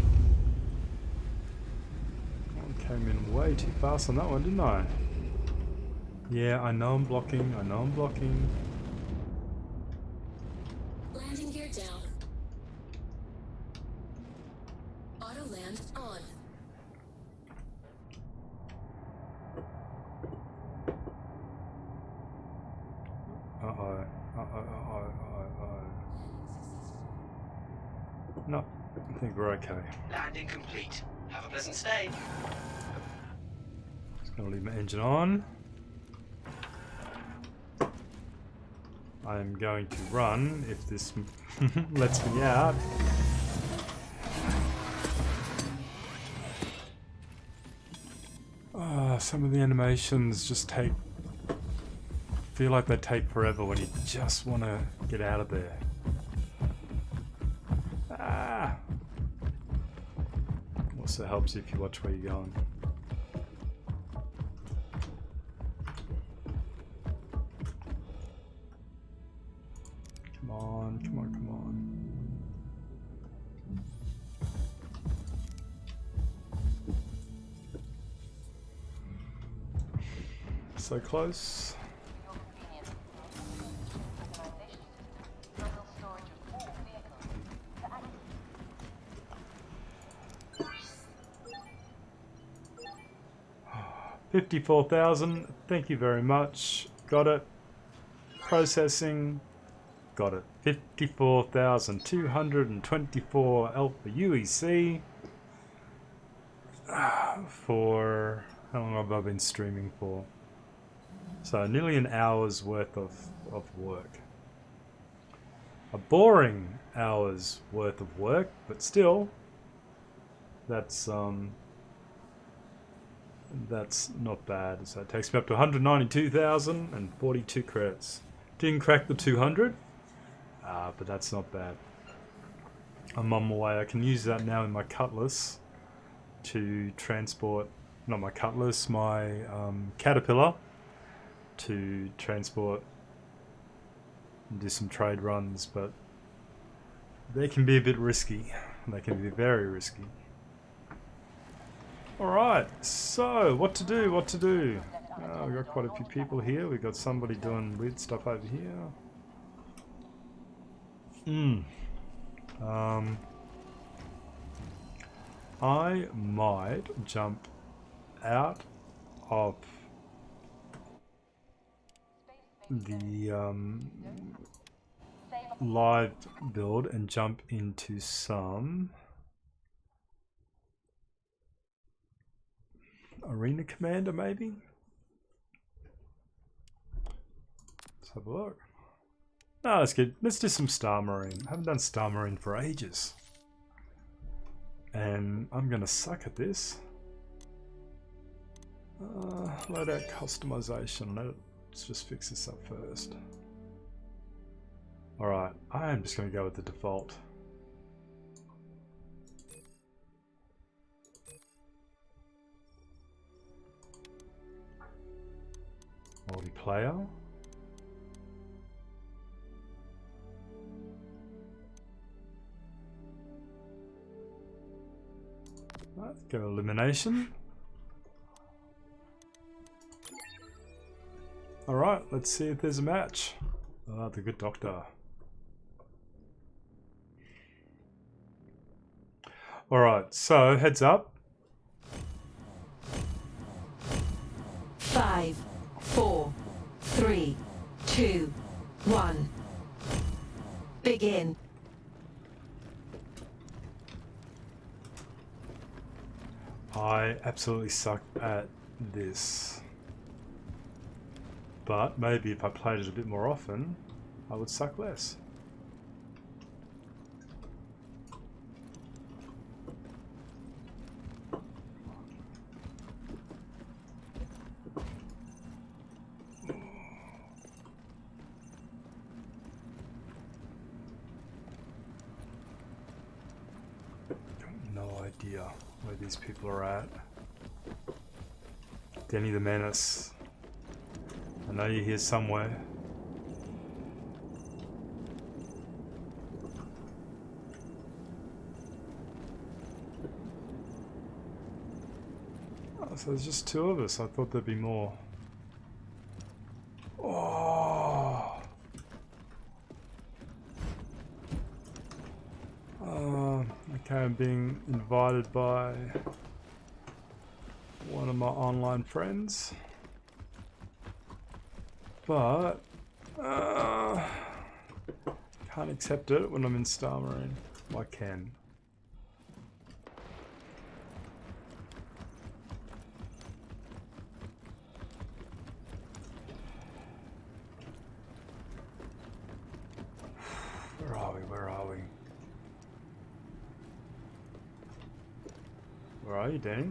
I came in way too fast on that one, didn't I? Yeah, I know I'm blocking. I know I'm blocking. Landing gear down. Auto land on. Uh-oh. Uh-oh. No, I think we're okay. Landing complete. Have a pleasant stay. Just gonna leave my engine on. I'm going to run if this lets me out. Some of the animations just feel like they take forever when you just want to get out of there. Also helps if you watch where you're going. Come on, come on, come on. So close. 54,000, thank you very much. Got it. Processing. Got it. 54,224 Alpha UEC. For how long have I been streaming for? So nearly an hour's worth of work. A boring hour's worth of work, but still, that's not bad. So it takes me up to 192,042 credits. Didn't crack the 200, but that's not bad. I'm on my way. I can use that now in my Cutlass to transport not my cutlass, my caterpillar to transport and do some trade runs, but they can be a bit risky. They can be very risky. Alright, so what to do, what to do? We've got quite a few people here. We've got somebody doing weird stuff over here. I might jump out of the live build and jump into some Arena Commander, maybe? Let's have a look. Oh, that's good. Let's do some Star Marine. I haven't done Star Marine for ages. And I'm gonna suck at this. Loadout customization. Let's just fix this up first. Alright, I am just gonna go with the default. Multiplayer. Let's go elimination. Alright, let's see if there's a match. Ah, the good doctor. Alright, so heads up. 5, 4, 3, 2, 1. Begin. I absolutely suck at this. But maybe if I played it a bit more often, I would suck less. No idea where these people are at. Denny the Menace. I know you're here somewhere. Oh, so there's just two of us. I thought there'd be more. Oh. Okay, I'm being invited by one of my online friends. But can't accept it when I'm in Star Marine. Well, I can. Where are we? Where are we? Where are you, Danny?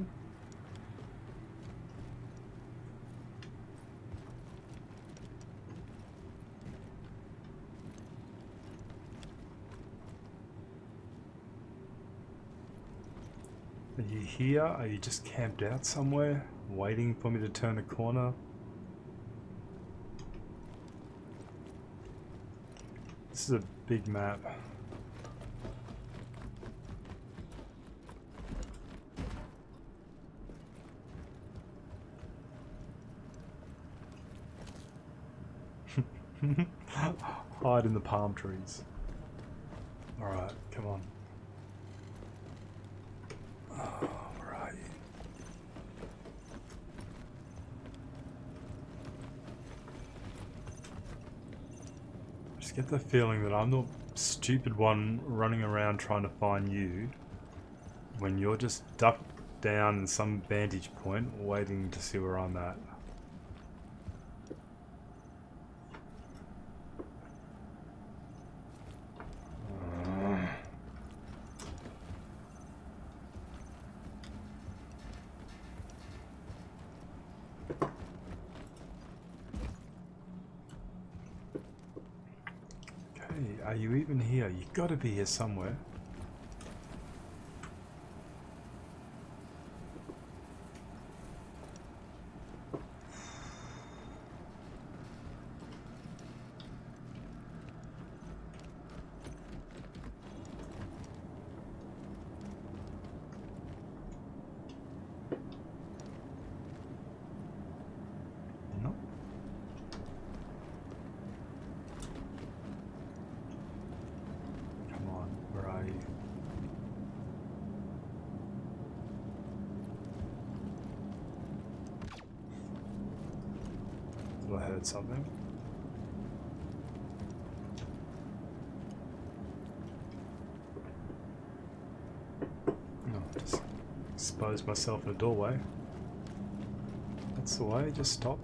Are you here? Are you just camped out somewhere, waiting for me to turn a corner? This is a big map. Hide in the palm trees. Alright, come on. Oh, where are you? I just get the feeling that I'm the stupid one running around trying to find you when you're just ducked down in some vantage point waiting to see where I'm at. Are you even here? You gotta be here somewhere. I heard something. Oh, just exposed myself in a doorway. That's the way, just stop.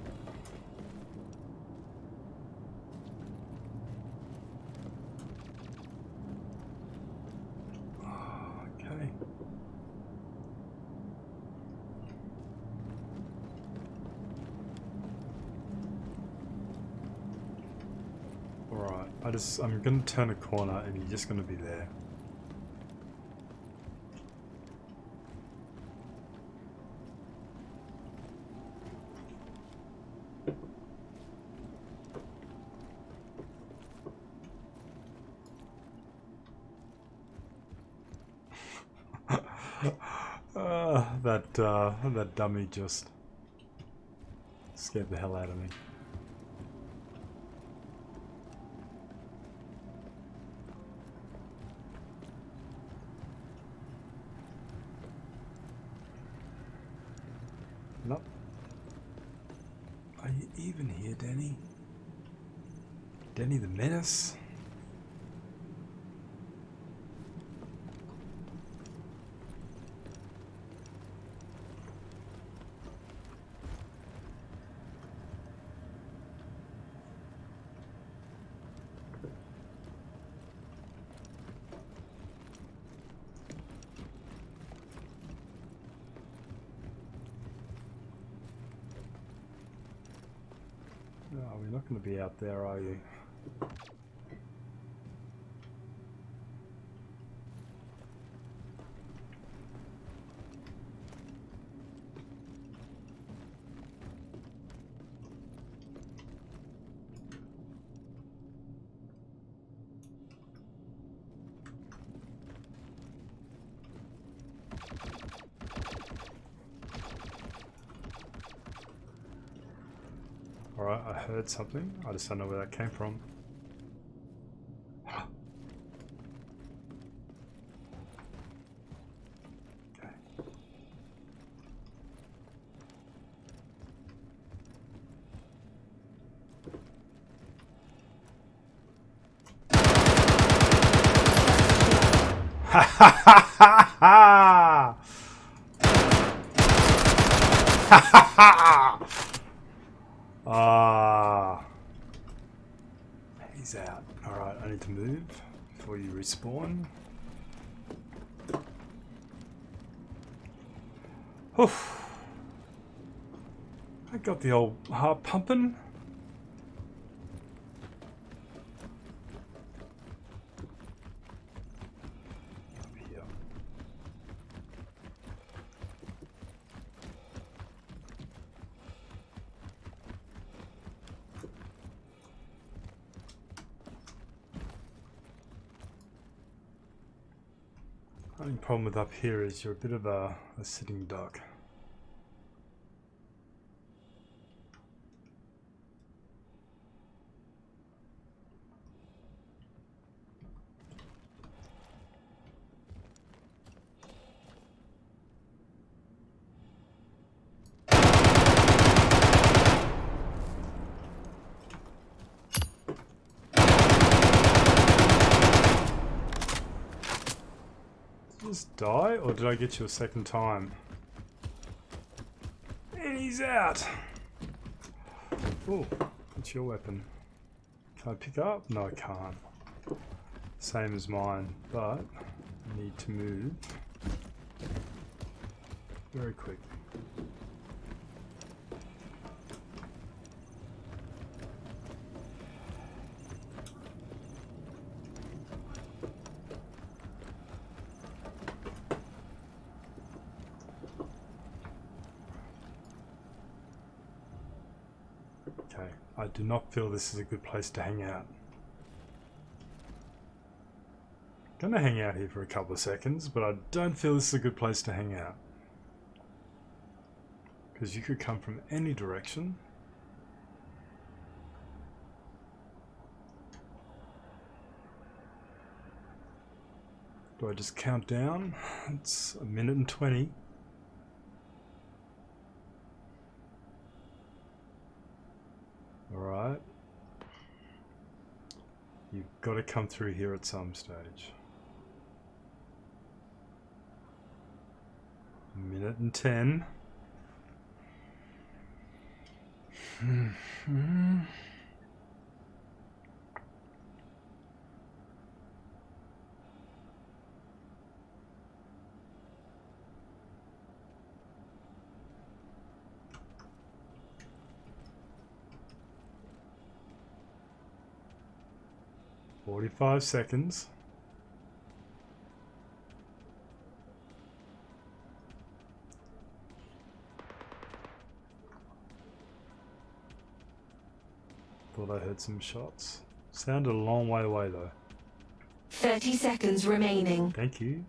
Okay. Alright, I'm gonna turn a corner and you're just gonna be there. That dummy just scared the hell out of me. Nope. Are you even here, Danny? Danny the Menace? No, we're not going to be out there, are you? Alright, I heard something. I just don't know where that came from. Okay. Ha ha ha ha ha! Ha ha ha! Ah, he's out. Alright, I need to move before you respawn. Oof. I got the old heart pumping. Up here. The only problem with up here is you're a bit of a sitting duck. Just die, or did I get you a second time? And he's out! Oh, what's your weapon? Can I pick up? No, I can't. Same as mine, but I need to move very quick. Okay, I do not feel this is a good place to hang out. Gonna hang out here for a couple of seconds, but I don't feel this is a good place to hang out. Because you could come from any direction. Do I just count down? It's 1 minute and 20. Alright. You've got to come through here at some stage. 1:10. "45 seconds. Thought I heard some shots. Sounded a long way away though. 30 seconds remaining. Thank you.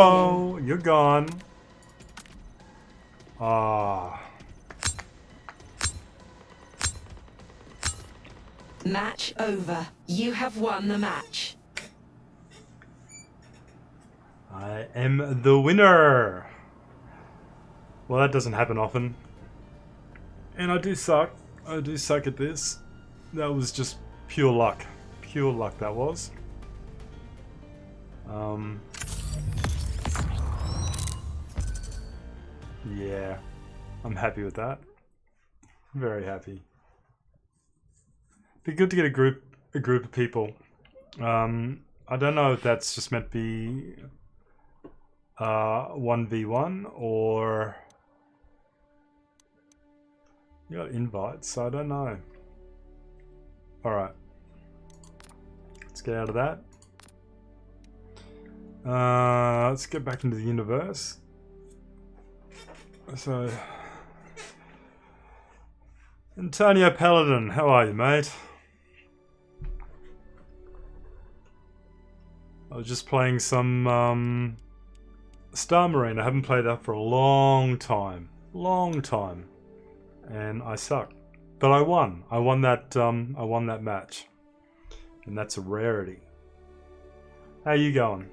Oh, you're gone. Ah. Match over. You have won the match. I am the winner. Well, that doesn't happen often. And I do suck. I do suck at this. That was just pure luck. Pure luck that was. Yeah. I'm happy with that. Very happy. Be good to get a group of people. I don't know if that's just meant to be 1v1 or you got invites, so I don't know. Alright. Let's get out of that. Let's get back into the universe. So Antonio Paladin, how are you, mate? I was just playing some Star Marine. I haven't played that for a long time. Long time. And I suck. But I won. I won that match. And that's a rarity. How you going?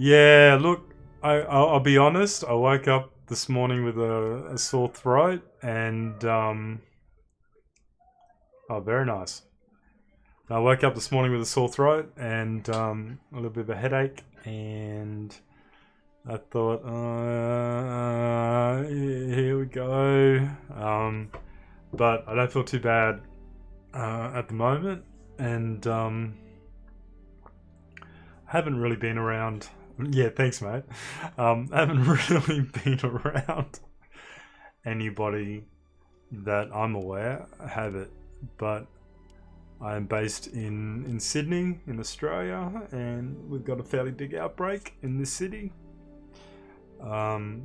Yeah, look, I'll be honest. I woke up this morning with a sore throat and oh, very nice. I woke up this morning with a sore throat and a little bit of a headache, and I thought, here we go. But I don't feel too bad at the moment, and I haven't really been around. Yeah, thanks, mate. I haven't really been around anybody that I'm aware have it, but I am based in Sydney, in Australia, and we've got a fairly big outbreak in this city. So,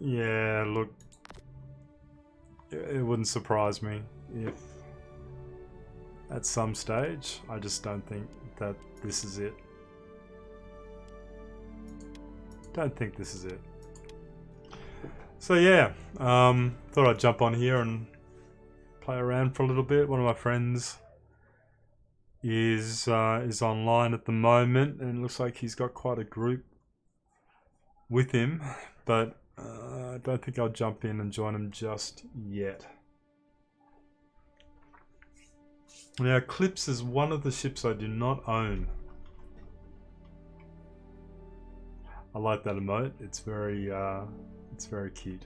yeah, look, it wouldn't surprise me if at some stage, I just don't think that this is it. Don't think this is it. So yeah, thought I'd jump on here and play around for a little bit. One of my friends is online at the moment, and it looks like he's got quite a group with him, but I don't think I'll jump in and join him just yet. Now, Eclipse is one of the ships I do not own. I like that emote. It's very cute.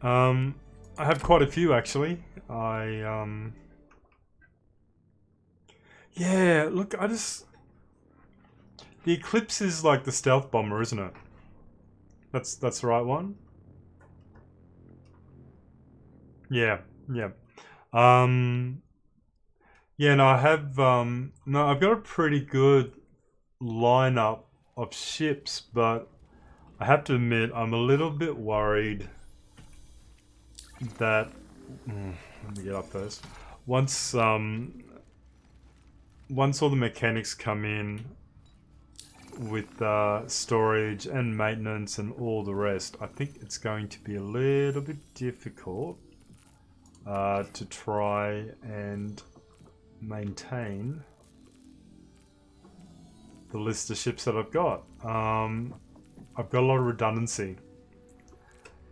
I have quite a few actually. Yeah, look, the Eclipse is like the stealth bomber, isn't it? That's the right one. Yeah. Yeah, no, I have no, I've got a pretty good lineup of ships, but I have to admit I'm a little bit worried that let me get up first. Once once all the mechanics come in with storage and maintenance and all the rest, I think it's going to be a little bit difficult to try and maintain the list of ships that I've got. I've got a lot of redundancy,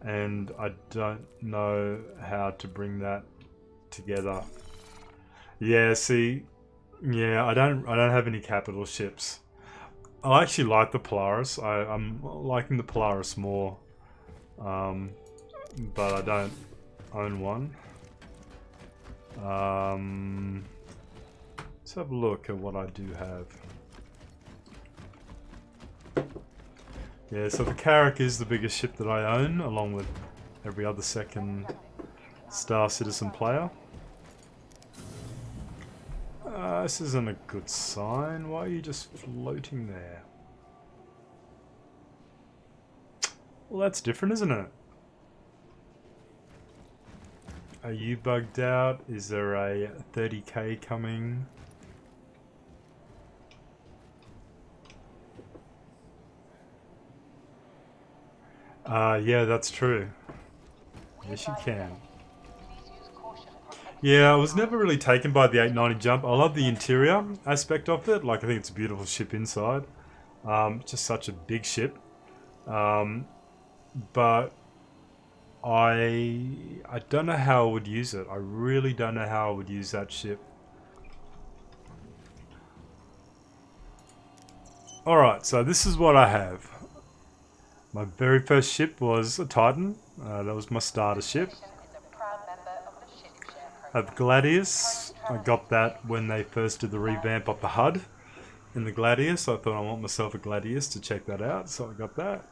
and I don't know how to bring that together. Yeah, see, yeah, I don't have any capital ships. I actually like the Polaris. I'm liking the Polaris more, but I don't own one. Let's have a look at what I do have. Yeah, so the Carrack is the biggest ship that I own, along with every other second Star Citizen player. This isn't a good sign. Why are you just floating there? Well, that's different, isn't it? Are you bugged out? Is there a 30k coming? Yeah, that's true. Yes, you can. Yeah, I was never really taken by the 890 jump. I love the interior aspect of it. Like, I think it's a beautiful ship inside. Just such a big ship. But I don't know how I would use it. I really don't know how I would use that ship. Alright, so this is what I have. My very first ship was a Titan. That was my starter ship. I have Gladius. I got that when they first did the revamp of the HUD in the Gladius. I thought I want myself a Gladius to check that out, so I got that.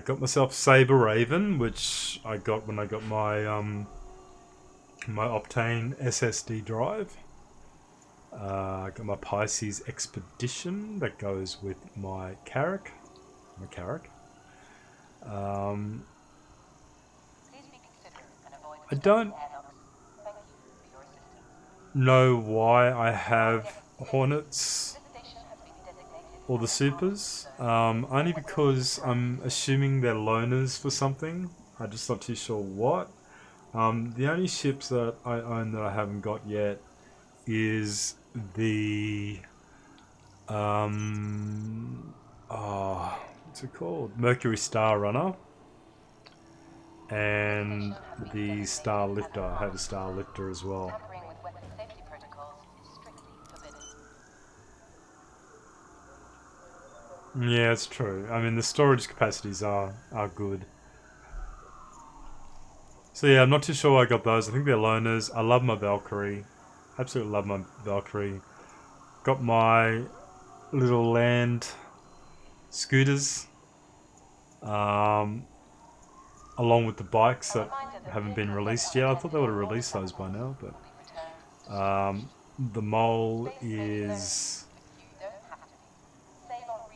Got myself Saber Raven, which I got when I got my my Optane SSD drive. I got my Pisces Expedition that goes with my Carrack. I don't know why I have Hornets or the Supers, only because I'm assuming they're loaners for something. I'm just not too sure what. The only ships that I own that I haven't got yet is the what's it called? Mercury Star Runner and the Star Lifter. I have a Star Lifter as well. Yeah, it's true. I mean, the storage capacities are good. So yeah, I'm not too sure why I got those. I think they're loaners. I love my Valkyrie. Absolutely love my Valkyrie. Got my little land scooters. Along with the bikes that haven't been released yet. I thought they would have released those by now, but the mole is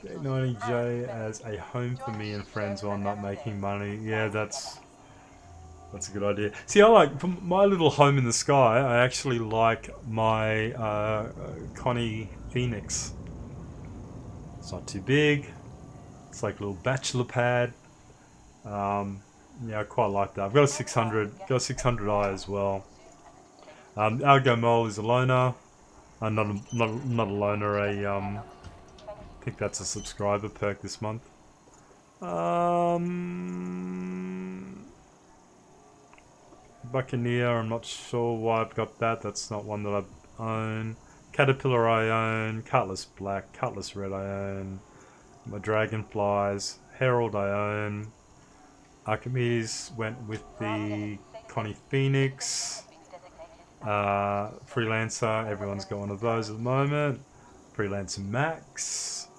90J as a home for me and friends while not making money. Yeah, that's a good idea. See, I like, for my little home in the sky, I actually like my Connie Phoenix. It's not too big. It's like a little bachelor pad. Yeah, I quite like that. I've got a 600i as well. Algo Mole is a loaner. Not a loaner. I think that's a subscriber perk this month. Buccaneer, I'm not sure why I've got that. That's not one that I own. Caterpillar I own. Cutlass Black. Cutlass Red I own. My Dragonflies. Herald I own. Archimedes went with the Connie Phoenix. Freelancer, everyone's got one of those at the moment. Freelancer Max.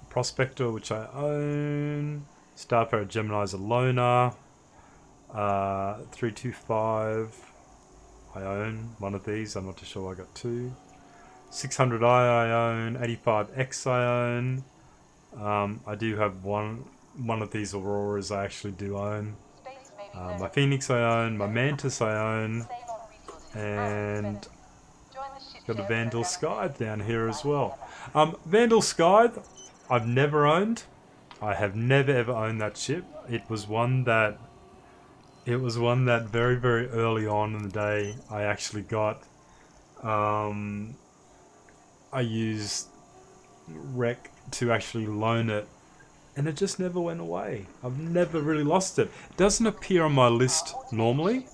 Prospector, which I own. Starfarer Gemini's a loaner. 325. I own one of these. I'm not too sure. I got two. 600i I own. 85X I own. I do have one of these Auroras I actually do own. My Phoenix I own. My Mantis I own. And got a Vandal Scythe down here as well. Vandal Scythe I've never owned. I have never ever owned that ship. It was one that very, very early on in the day I actually got. I used Rec to actually loan it, and it just never went away. I've never really lost it. It doesn't appear on my list normally,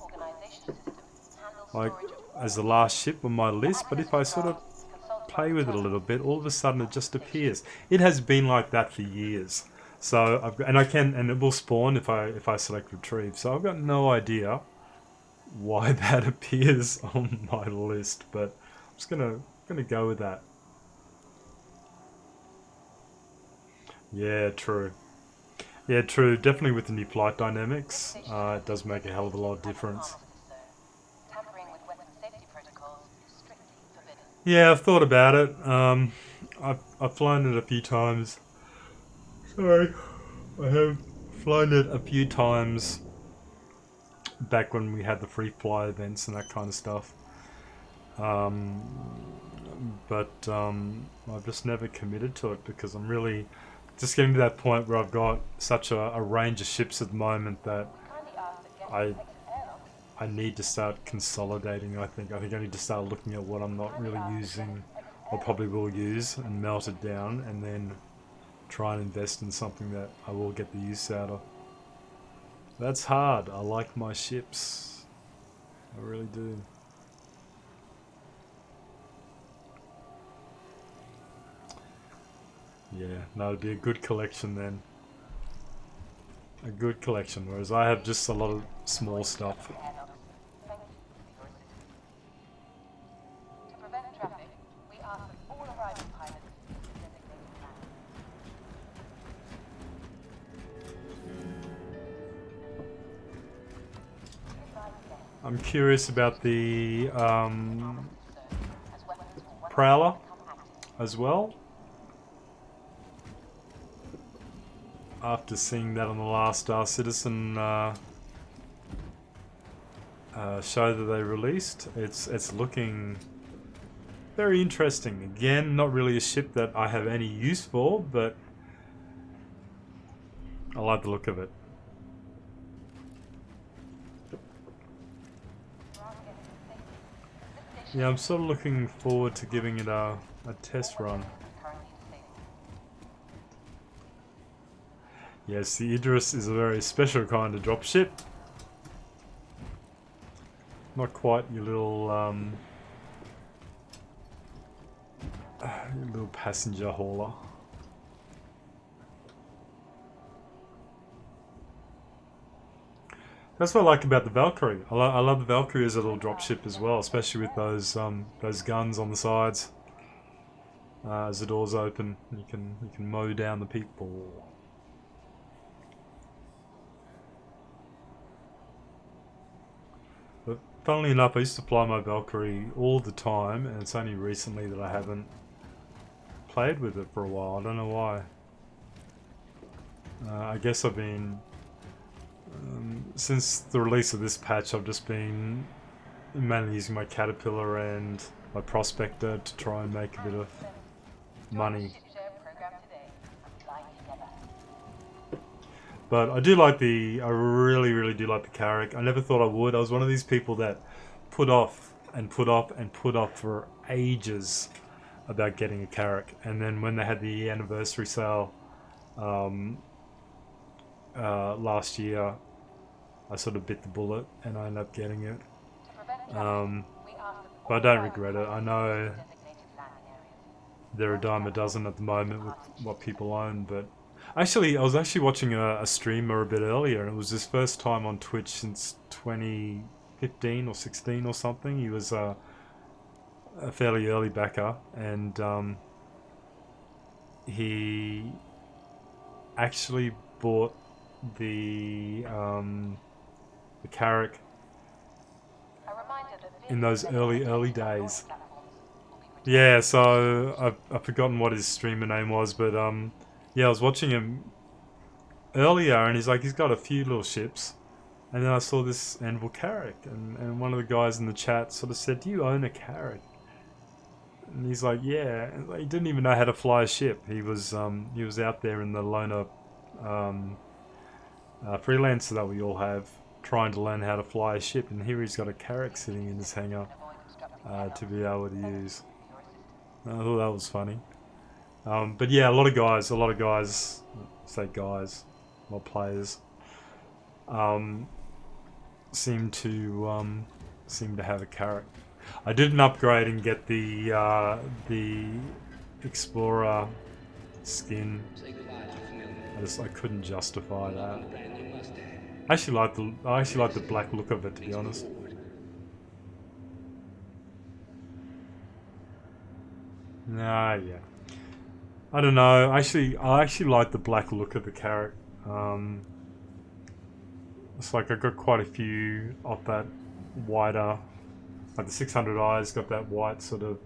like as the last ship on my list, but if I sort of play with it a little bit, all of a sudden it just appears. It has been like that for years. So I've got, and it will spawn if I select retrieve. So I've got no idea why that appears on my list, but I'm just gonna go with that. Yeah, true. Yeah, true. Definitely with the new flight dynamics, it does make a hell of a lot of difference. Yeah, I've thought about it. I've flown it a few times. Sorry, I have flown it a few times back when we had the free fly events and that kind of stuff. But I've just never committed to it because I'm really just getting to that point where I've got such a range of ships at the moment that I need to start consolidating. I think I need to start looking at what I'm not really using or probably will use and melt it down, and then try and invest in something that I will get the use out of. That's hard. I like my ships. I really do. Yeah, no, it'd be a good collection then. A good collection, whereas I have just a lot of small stuff. I'm curious about the Prowler as well. After seeing that on the last Star Citizen show that they released, it's looking very interesting. Again, not really a ship that I have any use for, but I like the look of it. Yeah, I'm sort of looking forward to giving it a test run. Yes, the Idris is a very special kind of dropship. Not quite your little passenger hauler. That's what I like about the Valkyrie. I love the Valkyrie as a little dropship as well, especially with those guns on the sides. As the doors open, you can mow down the people. But funnily enough, I used to fly my Valkyrie all the time, and it's only recently that I haven't played with it for a while. I don't know why. I guess I've been... since the release of this patch, I've just been mainly using my Caterpillar and my Prospector to try and make a bit of money. But I do like I really do like the Carrack. I never thought I would. I was one of these people that put off and put off for ages about getting a Carrack. And then when they had the anniversary sale last year, I sort of bit the bullet and I ended up getting it. But I don't regret it. I know they're a dime a dozen at the moment with what people own, but actually, I was actually watching a streamer a bit earlier, and it was his first time on Twitch since 2015 or 16 or something. He was a fairly early backer, and he actually bought the the Carrack in those early days. Yeah, so I've forgotten what his streamer name was, but yeah, I was watching him earlier, and he's got a few little ships, and then I saw this Anvil Carrack, and one of the guys in the chat sort of said, "Do you own a Carrack?" And he's like, "Yeah." And he didn't even know how to fly a ship. He was out there in the loner freelancer that we all have, trying to learn how to fly a ship, and here he's got a Carrack sitting in his hangar to be able to use. I thought that was funny. But yeah, a lot of guys, say guys, not players, seem to have a Carrack. I did an upgrade and get the Explorer skin. I couldn't justify that. I actually like the black look of it, to be honest. Nah, yeah. I don't know. I actually like the black look of the Carrack. It's like I got quite a few of that whiter, like the 600i's got that white sort of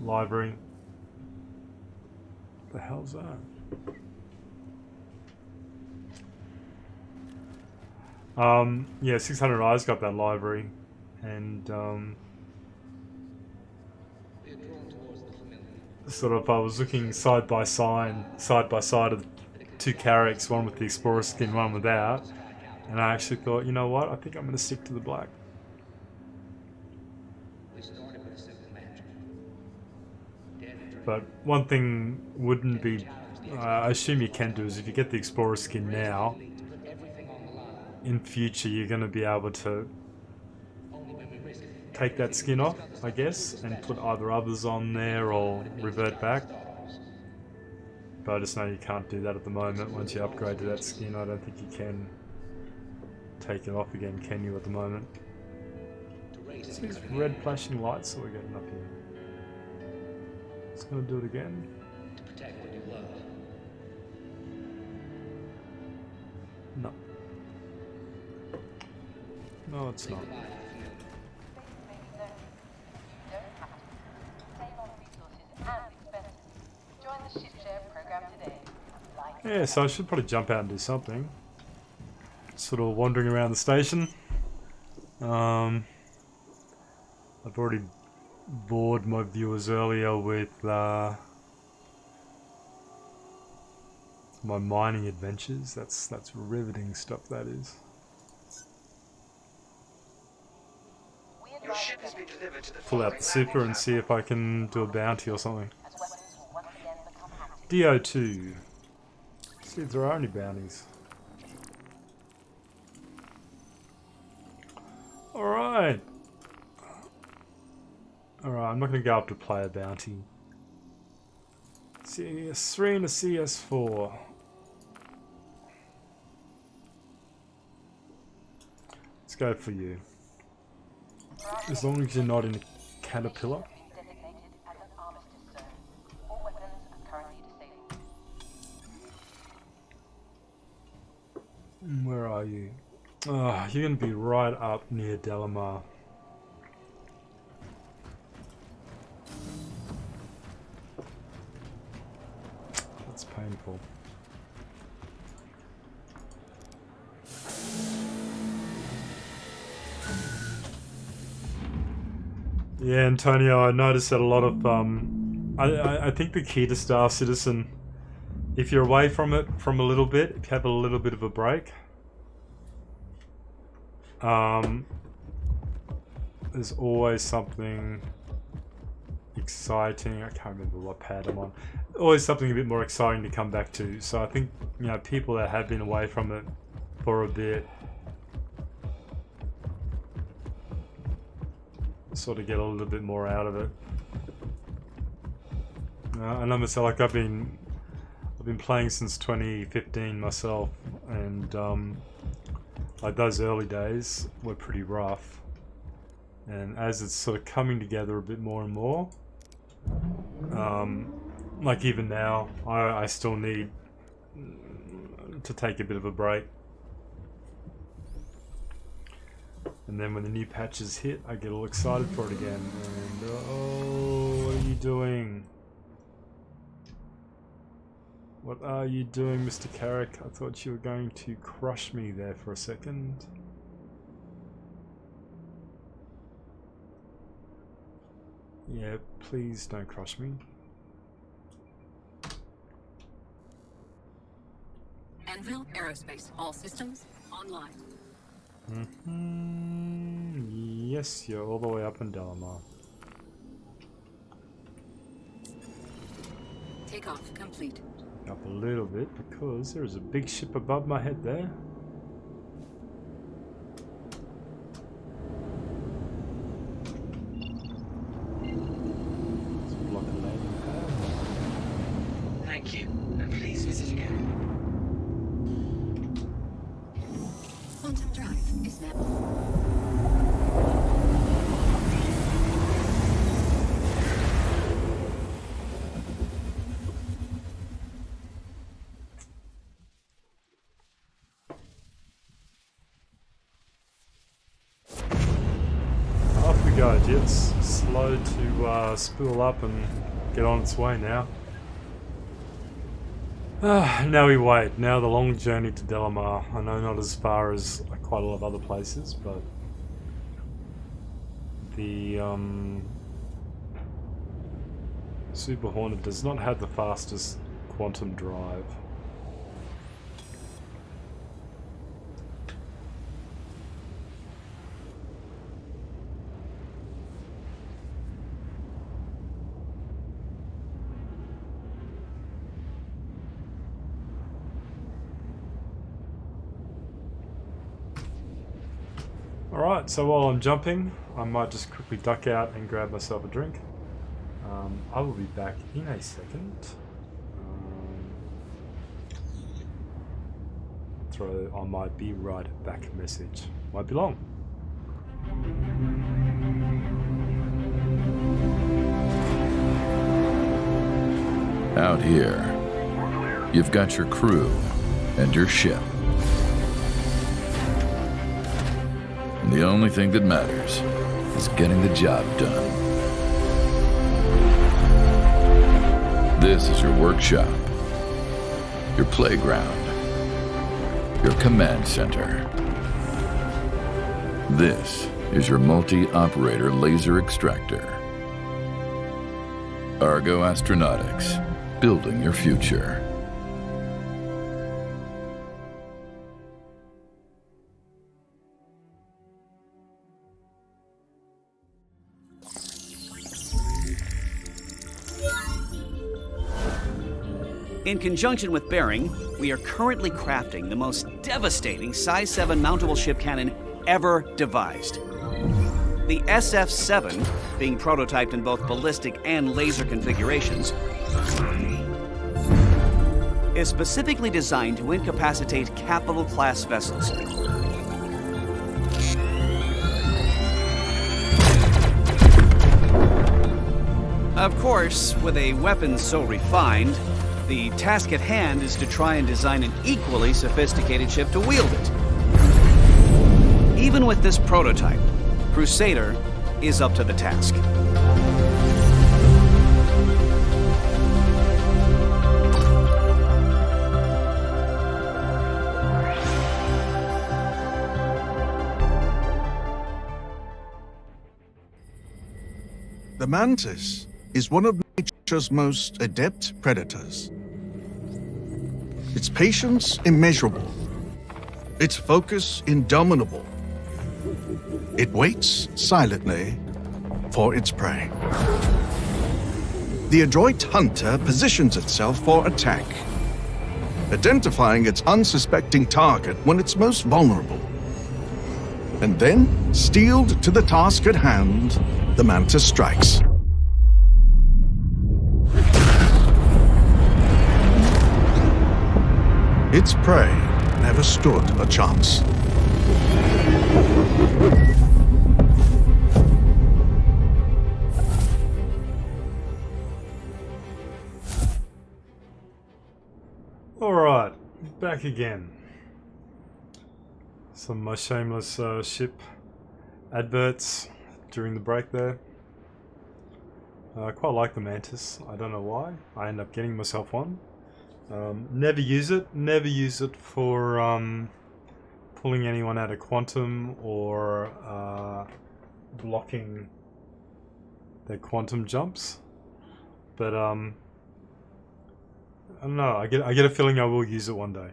livery. What the hell's that? Yeah, 600i's got that livery, and sort of I was looking side by side of two Carracks, one with the Explorer skin, one without, and I actually thought, you know what, I think I'm going to stick to the black. But one thing wouldn't be, I assume you can do, is if you get the Explorer skin now, in future you're going to be able to take that skin off, I guess, and put either others on there or revert back. But I just know you can't do that at the moment. Once you upgrade to that skin, I don't think you can take it off again, can you, at the moment? What's these red flashing lights that we're getting up here? It's gonna do it again. To protect what you love. No. No, it's not. Yeah, so I should probably jump out and do something. Sort of wandering around the station. I've already bored my viewers earlier with my mining adventures. That's riveting stuff, that is. Your ship has been delivered to the Pull out following the super and see if I can do a bounty or something. DO2. See if there are any bounties. Alright. Alright, I'm not going to go up to player bounty. CS3 and a CS4. Let's go for you. As long as you're not in a caterpillar. Where are you? Oh, you're going to be right up near Delamar. That's painful. Yeah, Antonio, I noticed that a lot of I think the key to Star Citizen, if you're away from it from a little bit, if you have a little bit of a break, there's always something exciting. I can't remember what pad I'm on. Always something a bit more exciting to come back to. So I think, you know, people that have been away from it for a bit sort of get a little bit more out of it. I know myself, like I've been playing since 2015 myself, and like those early days were pretty rough, and as it's sort of coming together a bit more and more, like even now I still need to take a bit of a break. And then when the new patches hit, I get all excited for it again. And oh, what are you doing? What are you doing, Mr. Carrick? I thought you were going to crush me there for a second. Yeah, please don't crush me. Anvil Aerospace, all systems online. Yes, you're all the way up in Delamar. Takeoff complete. Up a little bit because there is a big ship above my head there. Let's block a landing pad. Thank you, and please visit again. Quantum drive is now. Off we go, It's slow to spool up and get on its way now. Now we wait. Now the long journey to Delamar. I know not as far as quite a lot of other places, but the Super Hornet does not have the fastest quantum drive. Alright, so while I'm jumping, I might just quickly duck out and grab myself a drink. I will be back in a second. Throw on my be right back message. Might be long. Out here, you've got your crew and your ship. And the only thing that matters is getting the job done. This is your workshop, your playground, your command center. This is your multi-operator laser extractor. Argo Astronautics, building your future. In conjunction with Bering, we are currently crafting the most devastating Size 7 mountable ship cannon ever devised. The SF-7, being prototyped in both ballistic and laser configurations, is specifically designed to incapacitate capital-class vessels. Of course, with a weapon so refined, the task at hand is to try and design an equally sophisticated ship to wield it. Even with this prototype, Crusader is up to the task. The mantis is one of nature's most adept predators. Its patience immeasurable, its focus indomitable. It waits silently for its prey. The adroit hunter positions itself for attack, identifying its unsuspecting target when it's most vulnerable. And then, steeled to the task at hand, the mantis strikes. Its prey never stood a chance. Alright, back again. Some of my shameless ship adverts during the break there. I quite like the Mantis. I don't know why. I end up getting myself one. Never use it. Never use it for pulling anyone out of quantum or blocking their quantum jumps. But I don't know. I get a feeling I will use it one day.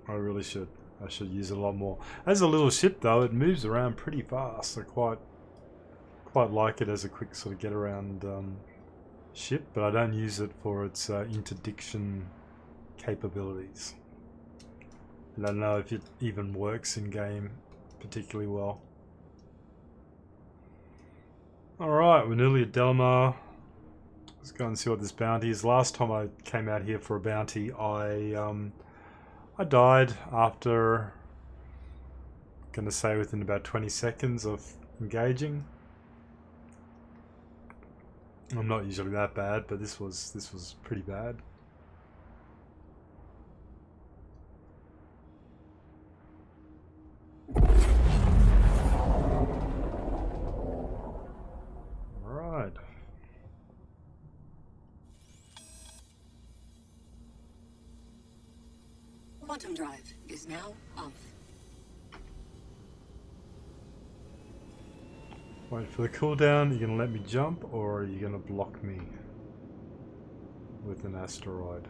I really should. I should use it a lot more. As a little ship though, it moves around pretty fast. I quite like it as a quick sort of get around ship, but I don't use it for its interdiction capabilities. And I don't know if it even works in game particularly well. Alright, we're nearly at Delamar. Let's go and see what this bounty is. Last time I came out here for a bounty, I died after, I'm gonna say within about 20 seconds of engaging. I'm not usually that bad, but this was pretty bad. All right. Quantum drive is now off. Wait for the cooldown. You're gonna let me jump, or are you gonna block me with an asteroid?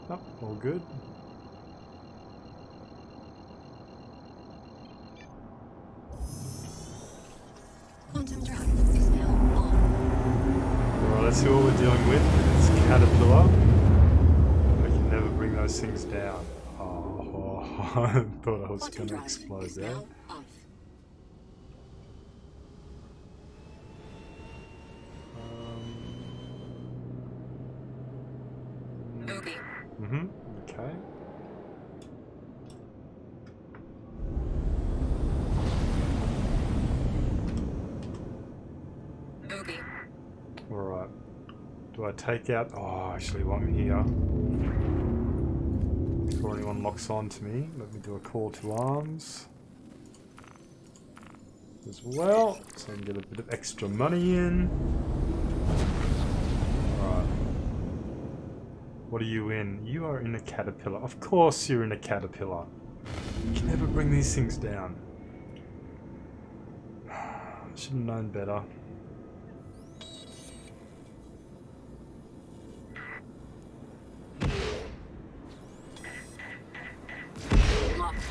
Oh, all good. Quantum drive is now on. Alright, let's see what we're dealing with. It's Caterpillar. I can never bring those things down. Oh, I thought I was Quantum gonna drive explode is there. now off. Bogey. Okay. Bogey. Alright. Do I take out... Oh, actually, while I'm here, before anyone locks on to me, let me do a call to arms as well, so I can get a bit of extra money in. Alright. What are you in? You are in a Caterpillar. Of course you're in a Caterpillar. You can never bring these things down. I should have known better. Locked.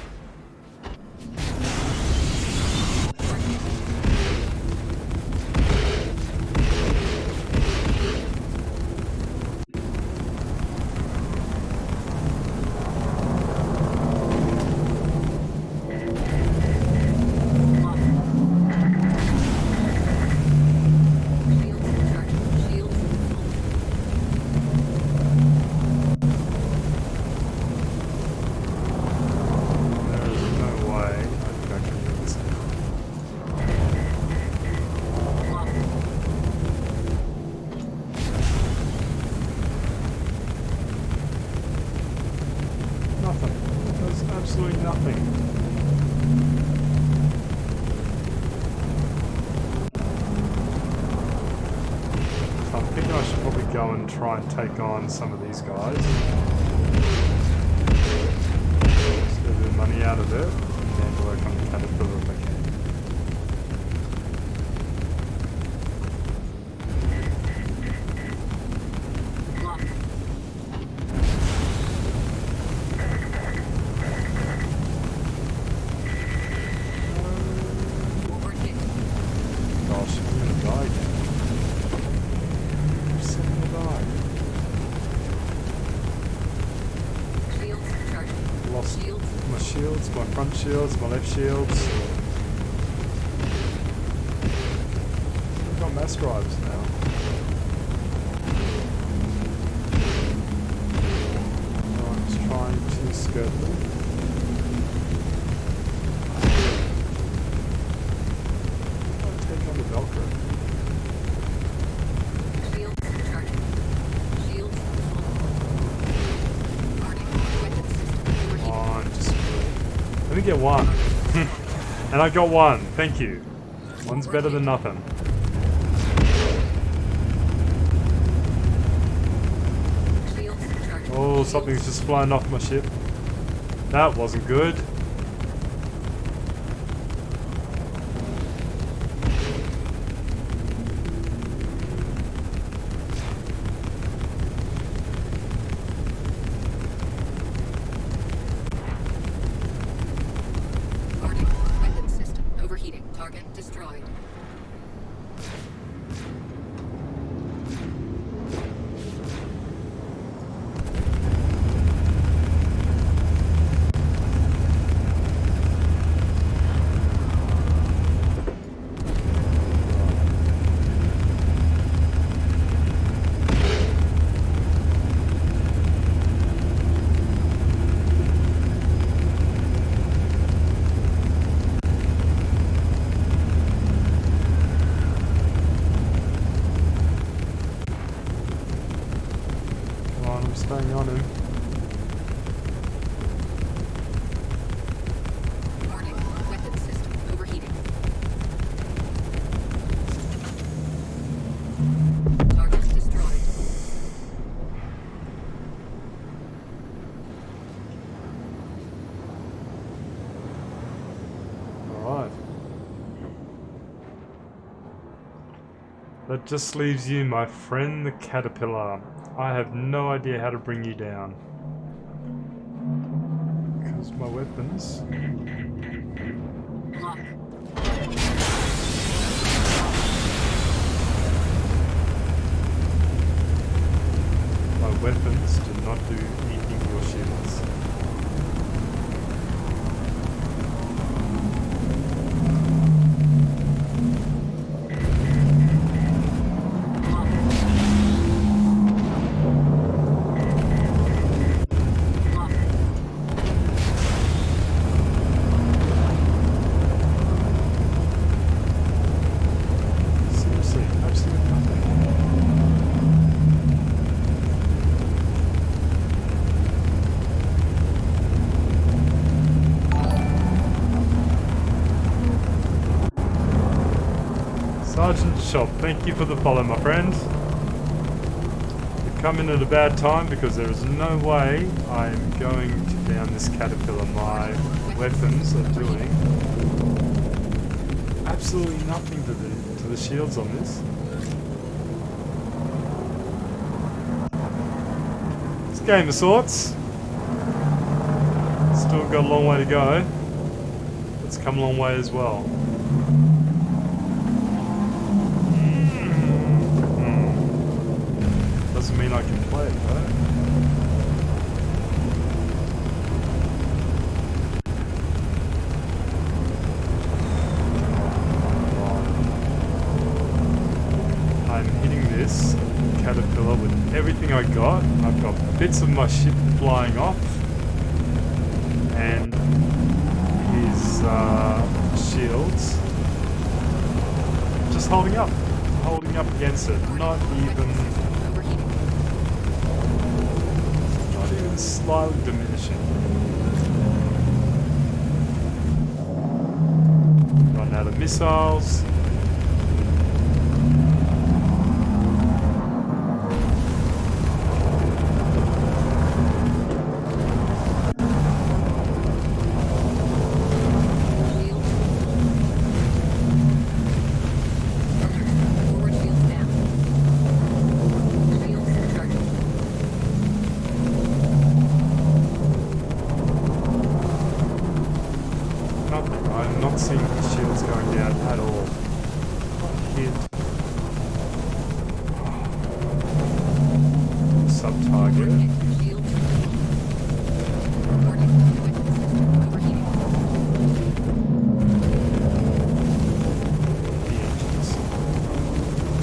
Absolutely nothing. So I'm thinking I should probably go and try and take on some of these guys. Just get a bit of money out of it and work on the Caterpillar if I can. Gosh, I'm gonna die again. I'm so gonna die. Shields charging. Lost Shields. my shields, my front shields, my left shields. I've got mass drives now. I'm just trying to skirt them. I'll take on the Velcro. Shields charging. Shields. Guarding weapon system Come working. on, just me get one. And I got one. Thank you. One's better than nothing. Shields charging. Oh, something's just flying off my ship. That wasn't good. Warning. Weapon system overheating. Target destroyed. Come on, I'm staying on him. Warning. Weapon system overheating. Targets destroyed. Alright. That just leaves you, my friend the Caterpillar. I have no idea how to bring you down. Because my weapons... Lock. My weapons do not do anything to your shields. Lock. Seriously, absolutely nothing. Sergeant Shop, thank you for the follow, my friend. You've come in at a bad time because there is no way I'm going to down this Caterpillar. My weapons are doing absolutely nothing to the shields on this. It's a game of sorts. Still got a long way to go. It's come a long way as well. Doesn't mean I can play it though. I'm hitting this Caterpillar with everything I got. I've got bits of my ship flying off. And his shields just holding up against it. Not even slightly diminishing. Run out of missiles. Forward shields down. Shields charging. Nothing. I'm not seeing the shields going down at all. Hit. Sub-target. Shields. Warning. Weapon system overheating. The engines.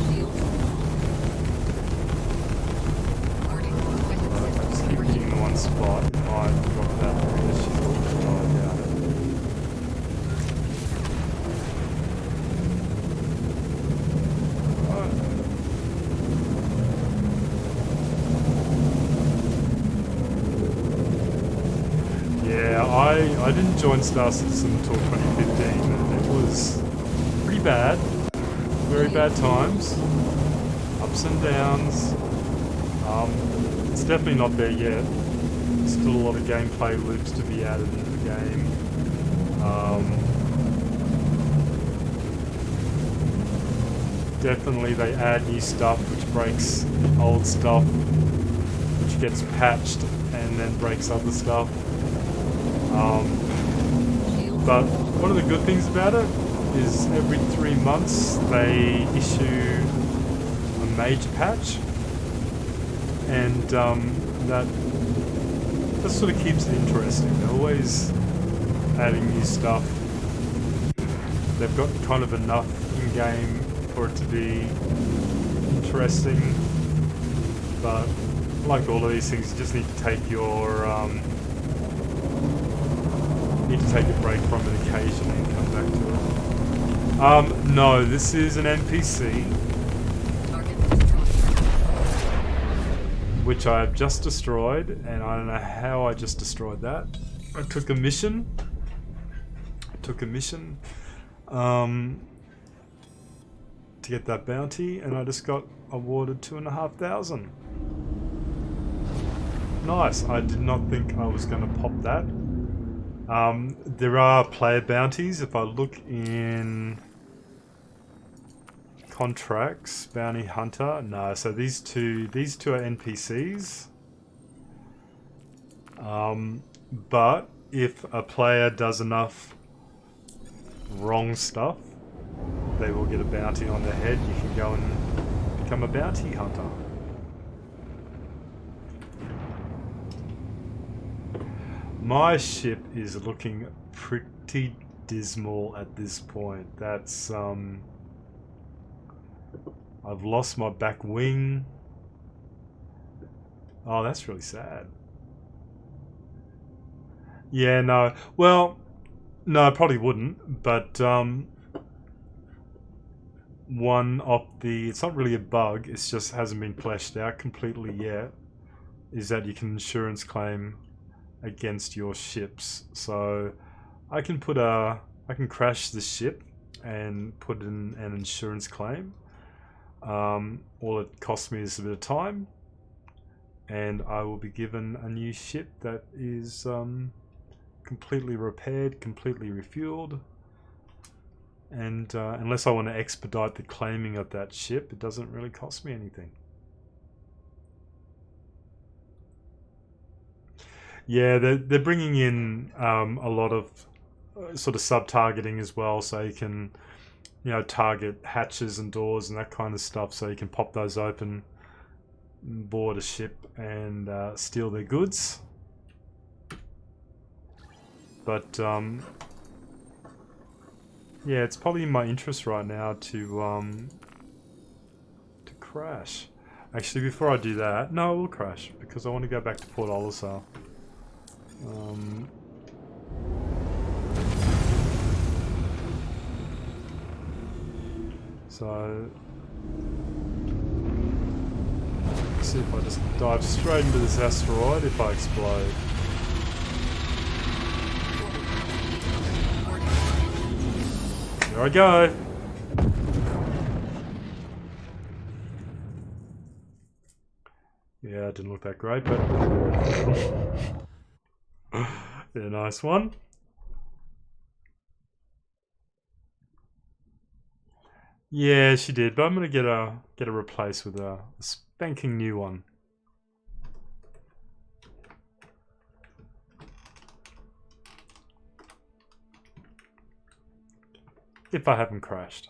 Shields. Warning. Weapon Just system keep hitting overheating. the one spot. It might drop that through the shield. Oh, I doubt it. Yeah, I didn't join Star Citizen until 2015, and it was pretty bad. Very bad times. Ups and downs. It's definitely not there yet. Still a lot of gameplay loops to be added into the game. Definitely they add new stuff which breaks old stuff, which gets patched and then breaks other stuff. But one of the good things about it is every 3 months they issue a major patch, and that sort of keeps it interesting. They're always adding new stuff. They've got kind of enough in game for it to be interesting, but like all of these things, you just need to take your a break from it occasionally and come back to it. No, this is an NPC which I've just destroyed, and I don't know how I just destroyed that. I took a mission. To get that bounty, and I just got awarded 2,500. Nice. I did not think I was going to pop that. There are player bounties. If I look in contracts, bounty hunter, no. So these two are NPCs. But if a player does enough wrong stuff, they will get a bounty on their head. You can go and become a bounty hunter. My ship is looking pretty dismal at this point. That's I've lost my back wing. Oh, that's really sad. Yeah, no. Well, no, I probably wouldn't, but one of the, it's not really a bug, it just hasn't been fleshed out completely yet, is that you can insurance claim against your ships. So I can crash the ship and put in an insurance claim. All it costs me is a bit of time, and I will be given a new ship that is completely repaired, completely refueled. And unless I want to expedite the claiming of that ship, it doesn't really cost me anything. Yeah, they're bringing in a lot of sort of sub-targeting as well, so you can, you know, target hatches and doors and that kind of stuff, so you can pop those open, board a ship, and steal their goods. But yeah, it's probably in my interest right now to crash. Actually, before I do that, no, I will crash because I want to go back to Port Olisar. So let's see if I just dive straight into this asteroid if I explode. There I go. Yeah, it didn't look that great, but yeah, nice one. Yeah, she did, but I'm gonna get her replaced with a spanking new one. If I haven't crashed.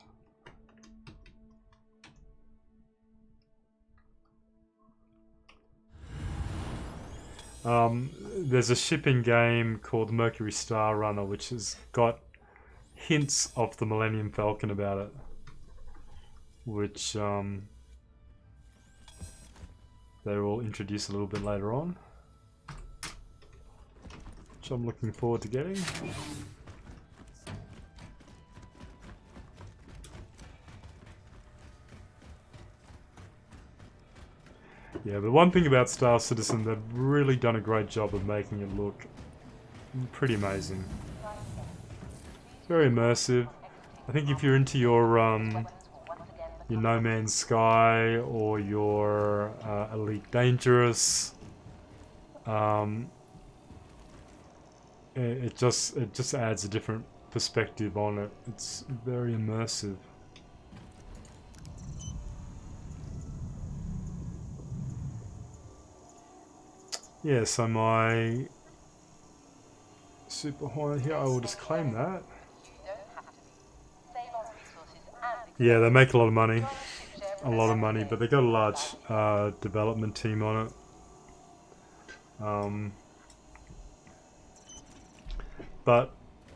There's a shipping game called Mercury Star Runner, which has got hints of the Millennium Falcon about it, which they will introduce a little bit later on, which I'm looking forward to getting. Yeah, but one thing about Star Citizen, they've really done a great job of making it look pretty amazing. It's very immersive. I think if you're into your No Man's Sky or your Elite Dangerous, it just adds a different perspective on it. It's very immersive. Yeah, so my Super Hornet here, I will just claim that. Yeah, they make a lot of money. But they got a large development team on it. But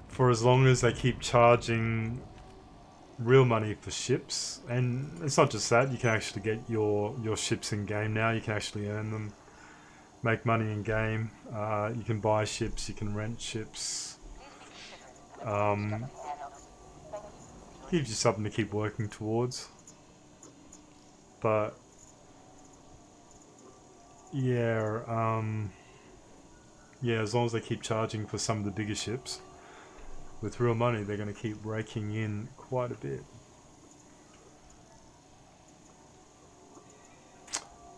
for as long as they keep charging real money for ships, and it's not just that, you can actually get your ships in game now. You can actually earn them, make money in game. You can buy ships, you can rent ships. Gives you something to keep working towards. But yeah, yeah, as long as they keep charging for some of the bigger ships with real money, they're going to keep raking in quite a bit.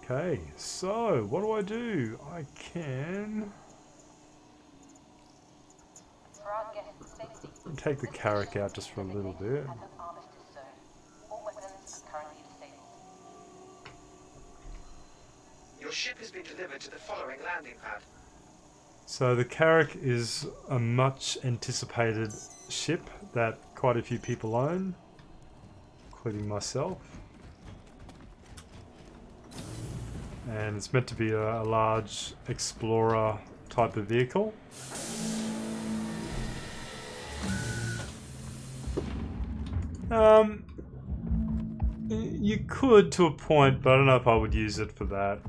Okay, so what do? I can take the Carrack out just for a little bit. Your ship has been delivered to the following landing pad. So the Carrack is a much anticipated ship that quite a few people own, including myself. And it's meant to be a large explorer type of vehicle. You could to a point, but I don't know if I would use it for that.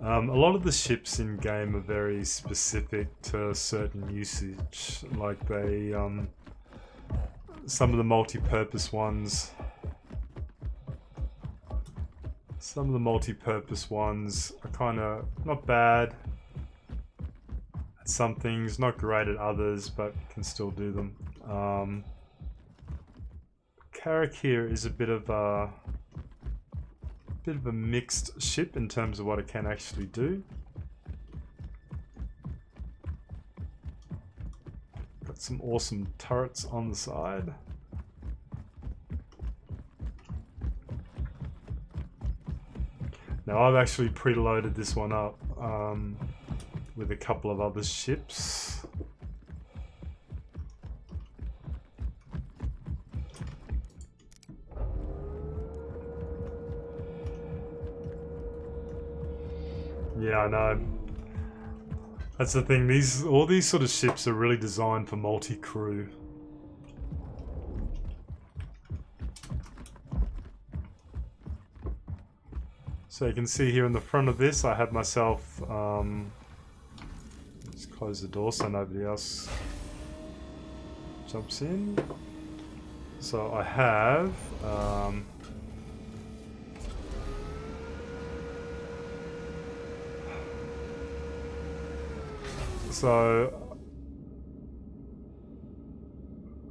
A lot of the ships in game are very specific to certain usage, like they, some of the multi-purpose ones. Some of the multi-purpose ones are kind of not bad at some things, not great at others, but can still do them. Carrack here is a bit of a mixed ship in terms of what it can actually do. Got some awesome turrets on the side. Now I've actually preloaded this one up with a couple of other ships. Yeah, I know. That's the thing. All these sort of ships are really designed for multi-crew. So you can see here in the front of this, I have myself. Let's close the door so nobody else jumps in. So I have. So,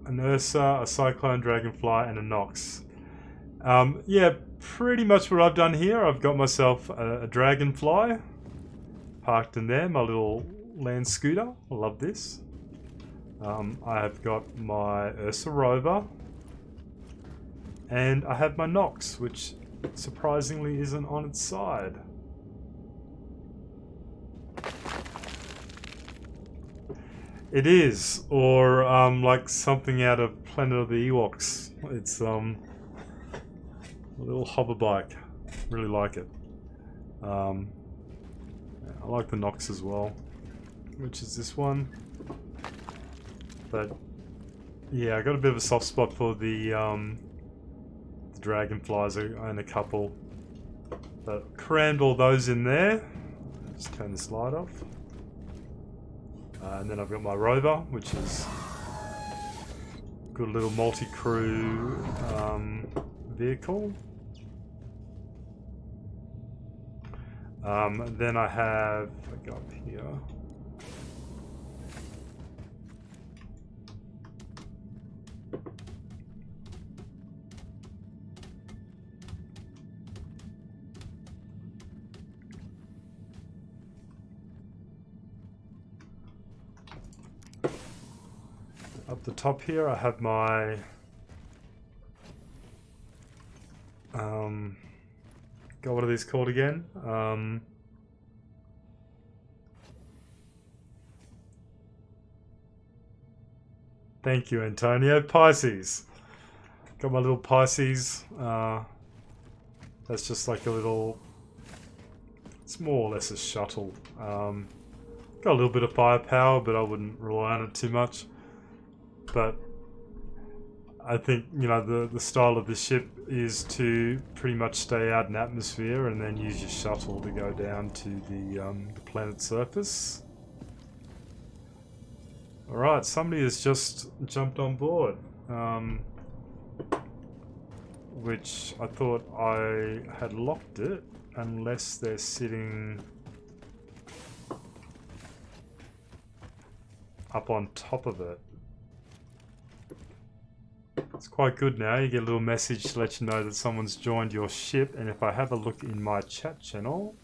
an Ursa, a Cyclone Dragonfly, and a Nox. Yeah, pretty much what I've done here. I've got myself a Dragonfly parked in there, my little land scooter. I love this. I have got my Ursa Rover, and I have my Nox, which surprisingly isn't on its side. It is, or like something out of Planet of the Ewoks. It's a little hover bike. Really like it. I like the Nox as well, which is this one. But yeah, I got a bit of a soft spot for the Dragonflies. I own a couple, but crammed all those in there. Just turn this light off. And then I've got my Rover, which is a good little multi-crew vehicle. Then I have, if I go up here, Up the top here I have my God, what are these called again? Thank you, Antonio. Pisces. Got my little Pisces. That's just like a little... It's more or less a shuttle. Got a little bit of firepower, but I wouldn't rely on it too much. But I think, you know, the style of the ship is to pretty much stay out in atmosphere and then use your shuttle to go down to the planet's surface. Alright, somebody has just jumped on board. Which I thought I had locked it, unless they're sitting up on top of it. It's quite good now, you get a little message to let you know that someone's joined your ship, and if I have a look in my chat channel,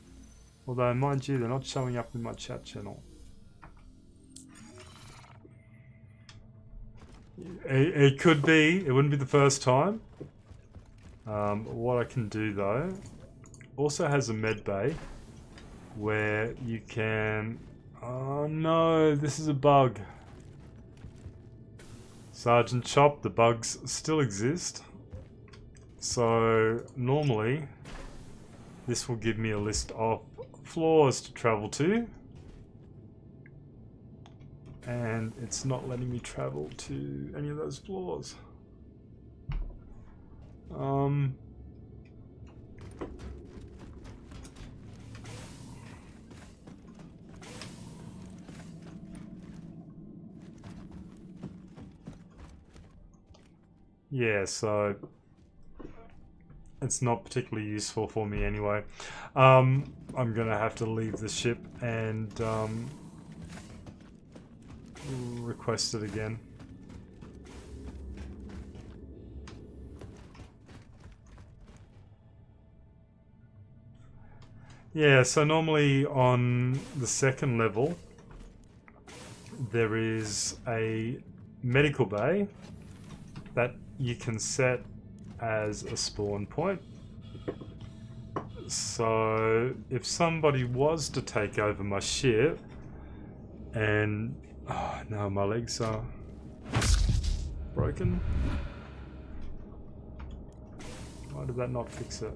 although mind you, they're not showing up in my chat channel. It could be, it wouldn't be the first time. What I can do though, also has a med bay where you can... Oh no, this is a bug. Sergeant Chop, the bugs still exist. So normally this will give me a list of floors to travel to. And it's not letting me travel to any of those floors. Yeah, so it's not particularly useful for me anyway. I'm gonna have to leave the ship and request it again. Yeah, so normally on the second level there is a medical bay that you can set as a spawn point. So if somebody was to take over my ship and... Oh no, my legs are broken. Why did that not fix it?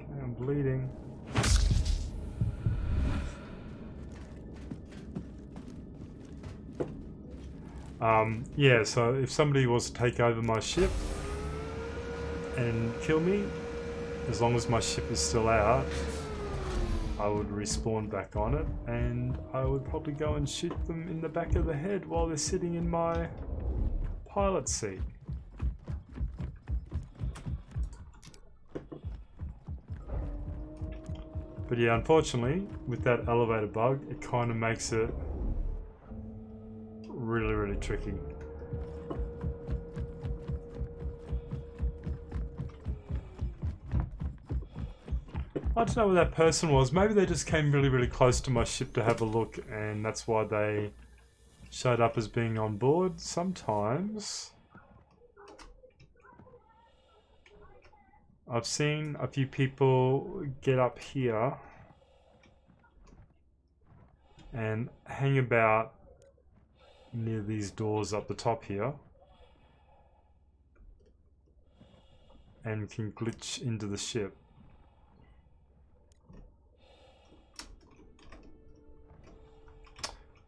Okay, I'm bleeding. Yeah, so if somebody was to take over my ship and kill me, as long as my ship is still out, I would respawn back on it, and I would probably go and shoot them in the back of the head while they're sitting in my pilot seat. But yeah, unfortunately, with that elevator bug, it kind of makes it really tricky. I don't know where that person was. Maybe they just came really close to my ship to have a look, and that's why they showed up as being on board. Sometimes I've seen a few people get up here and hang about near these doors up the top here and can glitch into the ship.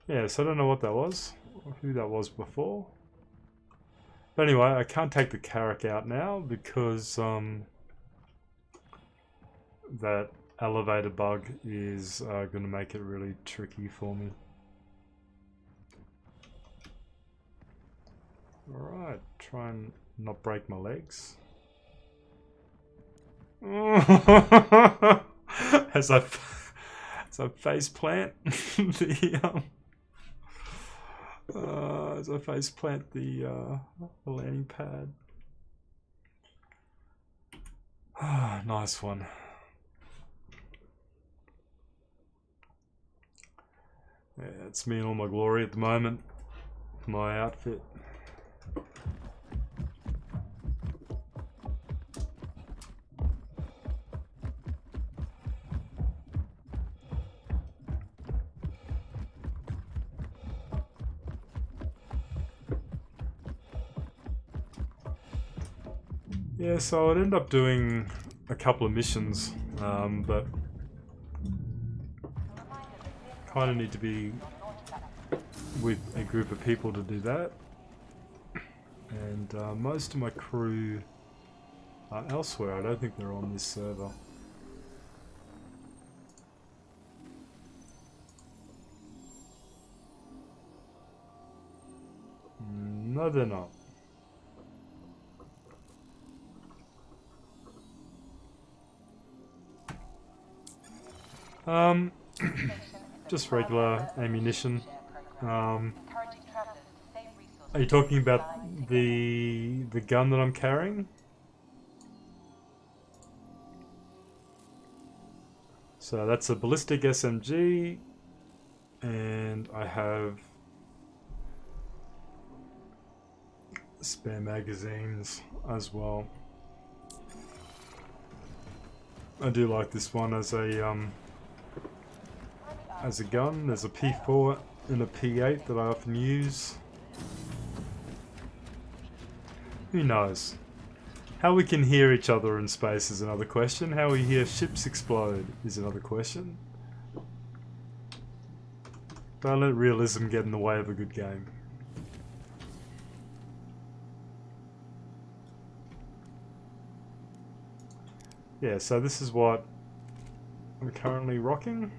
Yeah, so I don't know what that was, or who that was before. But anyway, I can't take the Carrack out now because that elevator bug is going to make it really tricky for me. Alright, try and not break my legs. As I face plant the as I face plant the landing pad. Nice one. It's me in all my glory at the moment. My outfit. Yeah, so I'd end up doing a couple of missions, but kind of need to be with a group of people to do that. And most of my crew are elsewhere. I don't think they're on this server. No, they're not. Just regular ammunition. Are you talking about the gun that I'm carrying? So that's a ballistic SMG, and I have spare magazines as well. I do like this one as a gun. There's a P4 and a P8 that I often use. Who knows? How we can hear each other in space is another question. How we hear ships explode is another question. Don't let realism get in the way of a good game. Yeah, so this is what I'm currently rocking.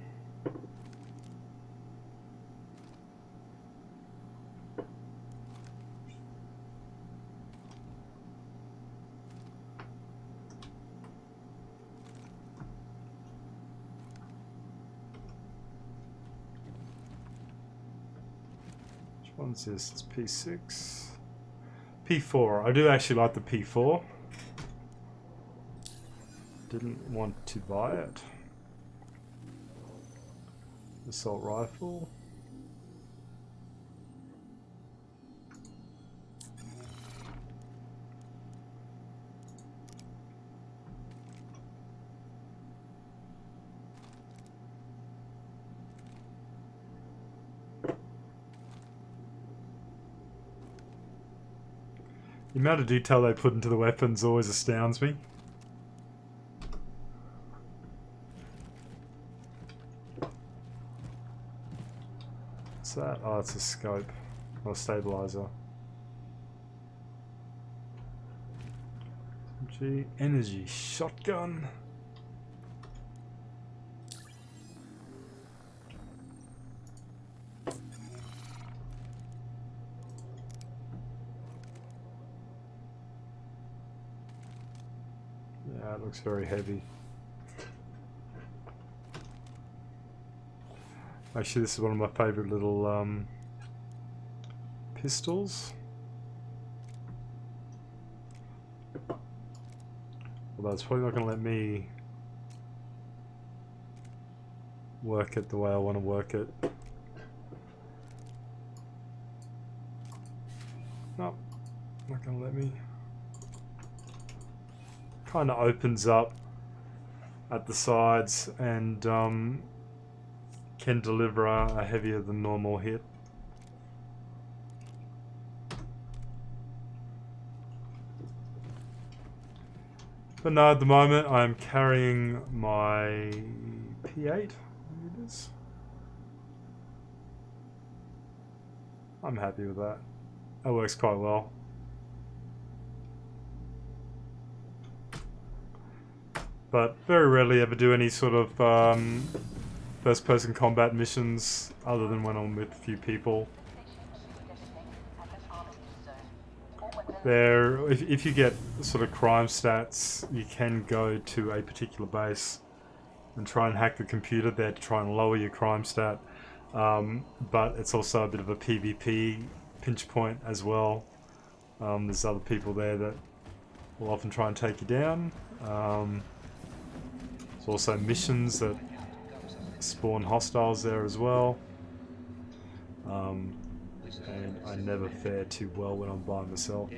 What's this? It's P6. P4. I do actually like the P4. Didn't want to buy it. Assault rifle. The amount of detail they put into the weapons always astounds me. What's that? Oh, it's a scope or a stabilizer. G energy shotgun. Yeah, it looks very heavy. Actually, this is one of my favorite little pistols. Although it's probably not going to let me work it the way I want to work it. No, not going to let me. Kind of opens up at the sides and can deliver a heavier than normal hit. But no, at the moment I'm carrying my P8. It is. I'm happy with that. That works quite well. But very rarely ever do any sort of first-person combat missions other than when I'm with a few people. There, if you get sort of crime stats, you can go to a particular base and try and hack the computer there to try and lower your crime stat. But it's also a bit of a PvP pinch point as well. There's other people there that will often try and take you down. There's also missions that spawn hostiles there as well. and I never fare too well when I'm by myself.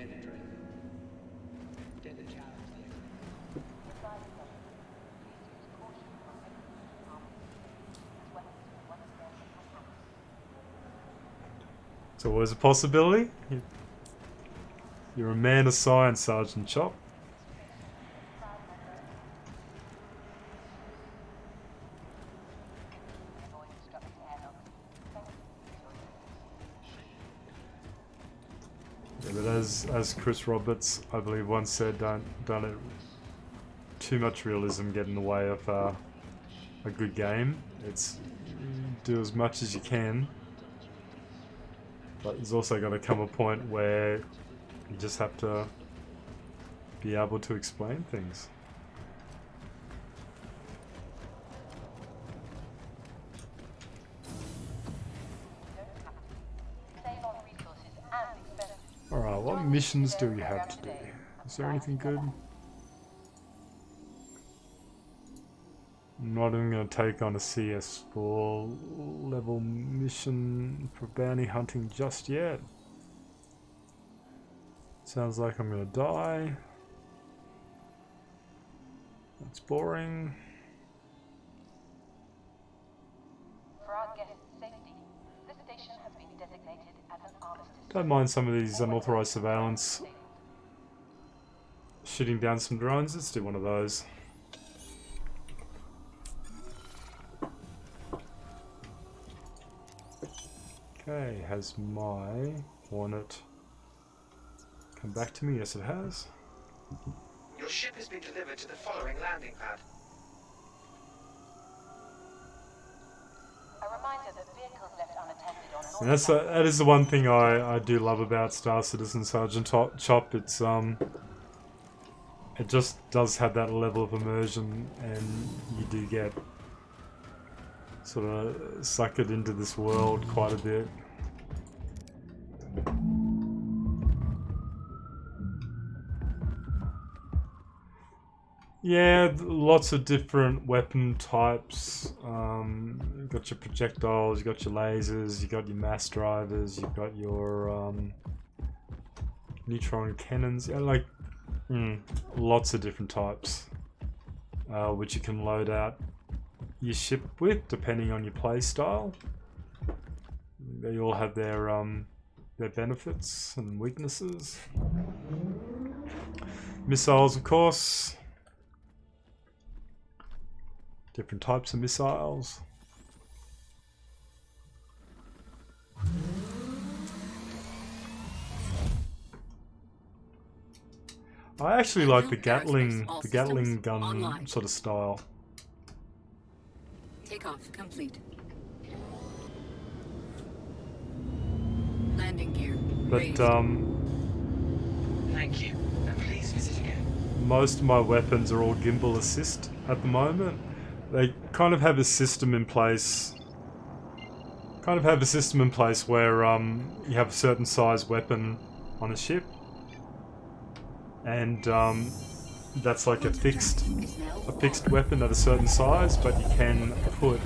It's always a possibility. You're a man of science, Sergeant Chop. Yeah, but as Chris Roberts, I believe, once said, don't let too much realism get in the way of a good game. It's do as much as you can, but there's also going to come a point where you just have to be able to explain things. Alright, what missions do we have to do? Is there anything good? I'm not even going to take on a CS4 level mission for bounty hunting just yet. Sounds like I'm going to die. That's boring. For our guests' safety, this station has been designated as an armistice. Don't mind some of these unauthorized surveillance. Shooting down some drones, let's do one of those. Okay, has my Hornet come back to me? Yes, it has. Your ship has been delivered to the following landing pad. A reminder that vehicles left unattended on And that is the one thing I do love about Star Citizen, Sergeant Chop. It's it just does have that level of immersion, and you do get sort of suckered into this world quite a bit. Yeah, lots of different weapon types. You've got your projectiles, you've got your lasers, you've got your mass drivers, you've got your neutron cannons. Yeah, like lots of different types, which you can load out your ship with depending on your play style. They all have their benefits and weaknesses. Missiles, of course. Different types of missiles. I actually like the Gatling gun online. sort of style. Takeoff complete. Landing gear. But raised. Thank you, and please visit again. most of my weapons are all gimbal assist at the moment. They kind of have a system in place. Where you have a certain size weapon on a ship, and that's like a fixed weapon at a certain size, but you can put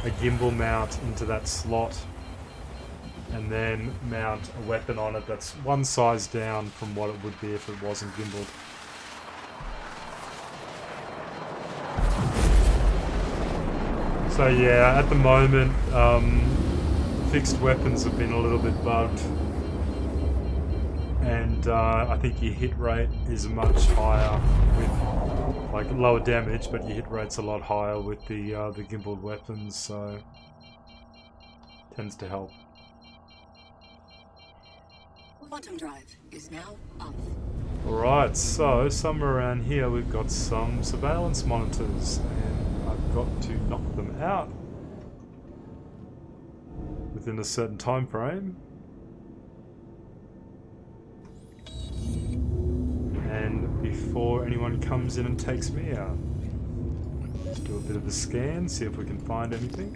a gimbal mount into that slot and then mount a weapon on it that's one size down from what it would be if it wasn't gimbaled. So yeah, at the moment, fixed weapons have been a little bit bugged, and I think your hit rate is much higher with, like, lower damage, but your hit rate's a lot higher with the gimbaled weapons, so tends to help. Quantum drive is now off. Alright, so somewhere around here we've got some surveillance monitors, and I've got to knock them out within a certain time frame. And before anyone comes in and takes me out. Let's do a bit of a scan, see if we can find anything.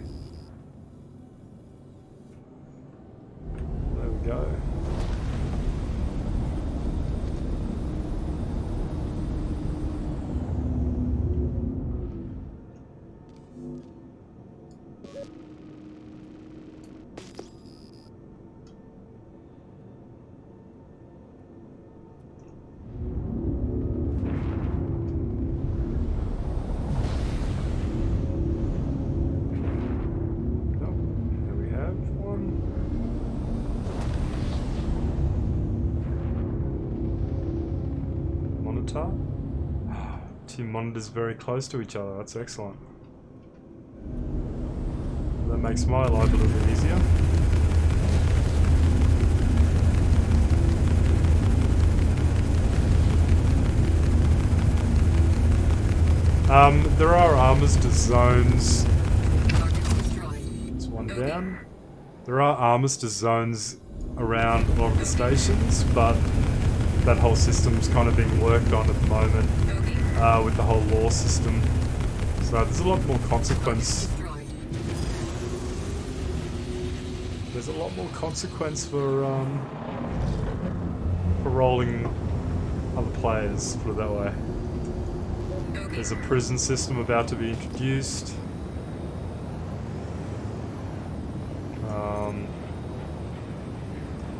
There we go. monitor. Two monitors very close to each other. That's excellent. That makes my life a little bit easier. There are armors to zones. It's one down. There are armors to zones around a lot of the stations, but that whole system's kind of being worked on at the moment with the whole law system. So there's a lot more consequence. There's a lot more consequence for rolling other players, put it that way. There's a prison system about to be introduced.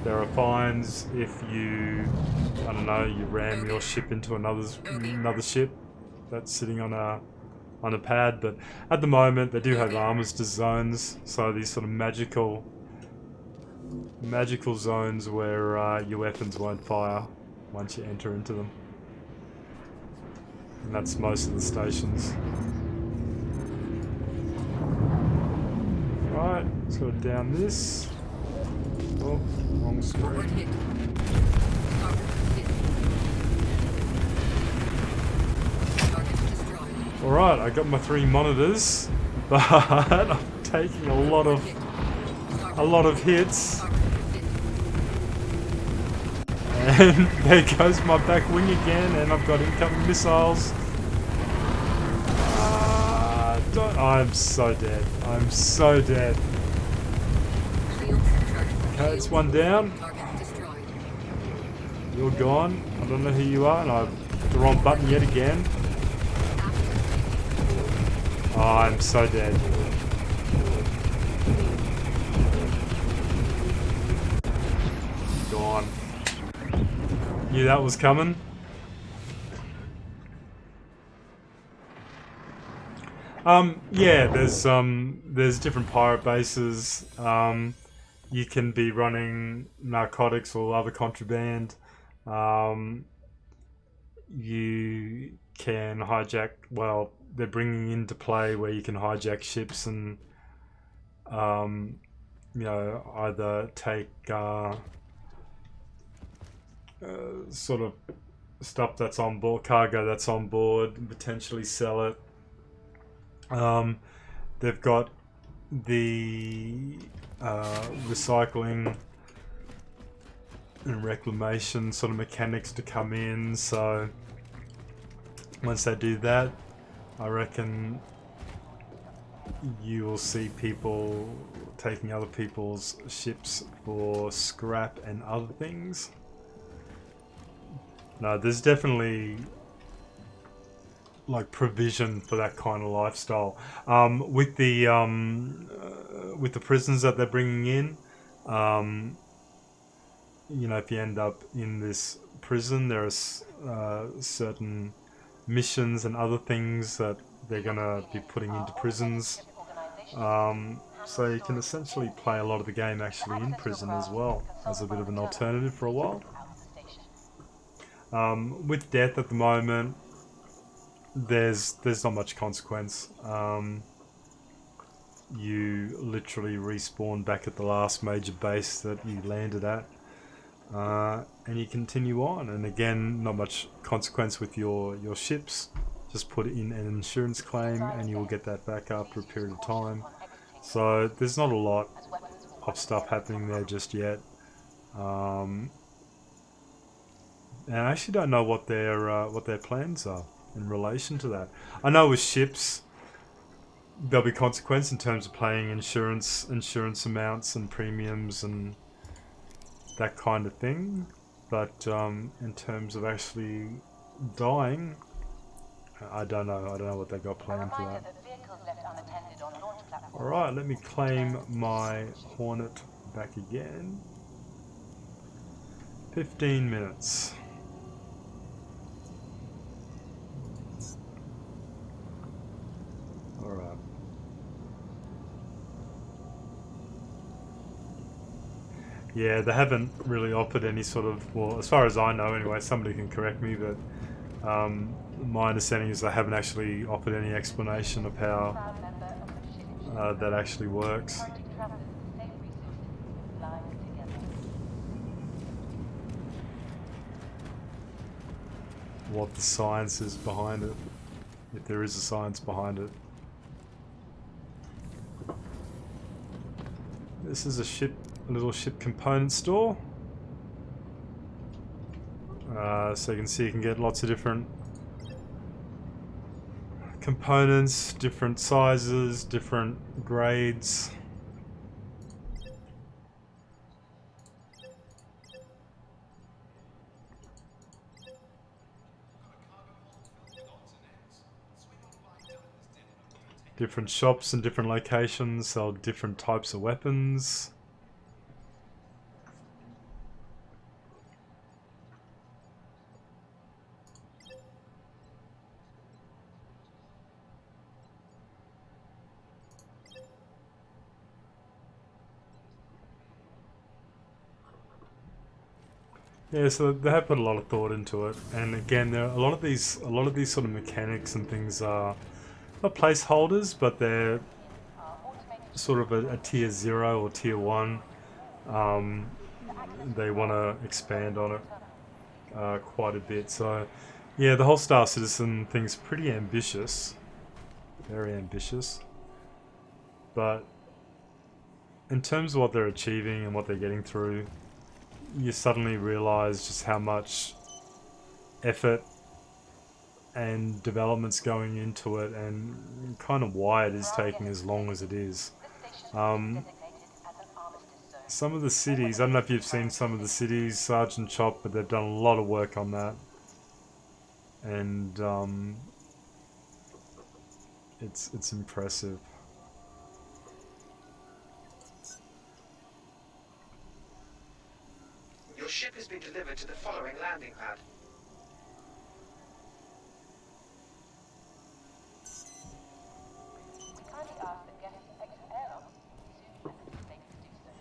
There are fines if you, I don't know, you ram your ship into another ship that's sitting on a pad. But at the moment, they do have armors to zones, so these sort of magical zones where your weapons won't fire once you enter into them. And that's most of the stations. Right, let's go down this. Oh, wrong screen. Alright, I got my 3 monitors, but I'm taking a lot of hits. And there goes my back wing again, and I've got incoming missiles. I'm so dead. I'm so dead. Okay, it's one down. You're gone. I don't know who you are, and I've hit the wrong button yet again. Oh, I'm so dead. Gone. Knew that was coming. Yeah, there's different pirate bases. You can be running narcotics or other contraband. You can hijack, well, they're bringing into play where you can hijack ships and, you know, either take sort of stuff that's on board, cargo that's on board, and potentially sell it. They've got the recycling and reclamation sort of mechanics to come in, so once they do that, I reckon you will see people taking other people's ships for scrap and other things. No, there's definitely like provision for that kind of lifestyle. With the prisons that they're bringing in, you know, if you end up in this prison, there are certain missions and other things that they're gonna be putting into prisons. So you can essentially play a lot of the game actually in prison as well, as a bit of an alternative for a while. With death at the moment, there's not much consequence. You literally respawn back at the last major base that you landed at, and you continue on. And again, not much consequence with your ships. Just put in an insurance claim, and you will get that back after a period of time. So there's not a lot of stuff happening there just yet. And I actually don't know what their plans are in relation to that. I know with ships, there'll be consequence in terms of paying insurance amounts and premiums and that kind of thing. But in terms of actually dying, I don't know. I don't know what they got planned for that. All right, let me claim my Hornet back again. 15 minutes. Alright. Yeah, they haven't really offered any sort of, well, as far as I know anyway, somebody can correct me, but My understanding is they haven't actually offered any explanation of how Proud member of the ship. that actually works. Encouraging travelers to save resources, lives together. What the science is behind it, if there is a science behind it. This is a little ship component store. So you can see you can get lots of different components, different sizes, different grades. Different shops and different locations sell different types of weapons. Yeah, so they have put a lot of thought into it, and again, there are a lot of these sort of mechanics and things are not placeholders, but they're sort of a tier 0 or tier 1. They want to expand on it quite a bit. So, yeah, the whole Star Citizen thing's pretty ambitious, very ambitious. But in terms of what they're achieving and what they're getting through, you suddenly realize just how much effort and development's going into it, and kind of why it is taking as long as it is. Some of the cities, I don't know if you've seen some of the cities, Sergeant Chop, but they've done a lot of work on that, and it's impressive. Your ship has been delivered to the following landing pad. We kindly ask that guests exit airlock as soon as it is safe to do so.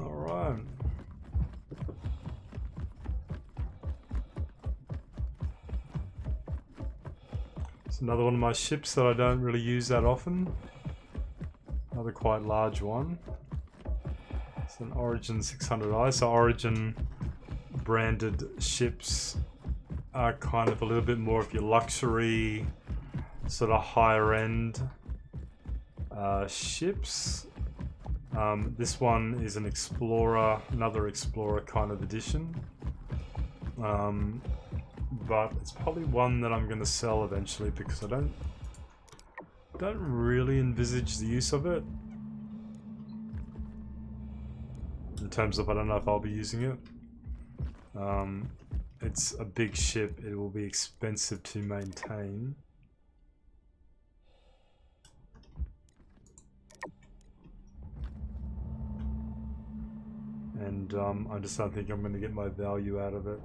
Alright. It's another one of my ships that I don't really use that often. Another quite large one. It's an Origin 600i. So Origin branded ships are kind of a little bit more of your luxury, sort of higher end ships. This one is an Explorer, another Explorer kind of edition. But it's probably one that I'm going to sell eventually because I don't really envisage the use of it. In terms of, I don't know if I'll be using it. It's a big ship, it will be expensive to maintain. And I just don't think I'm going to get my value out of it.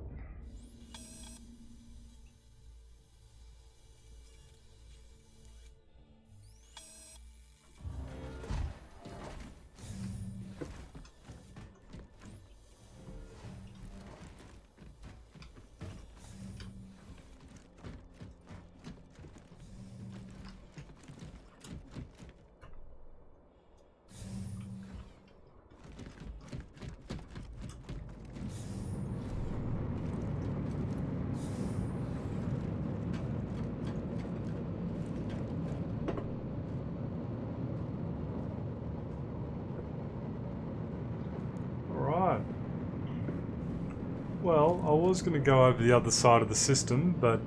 Well, I was going to go over the other side of the system, but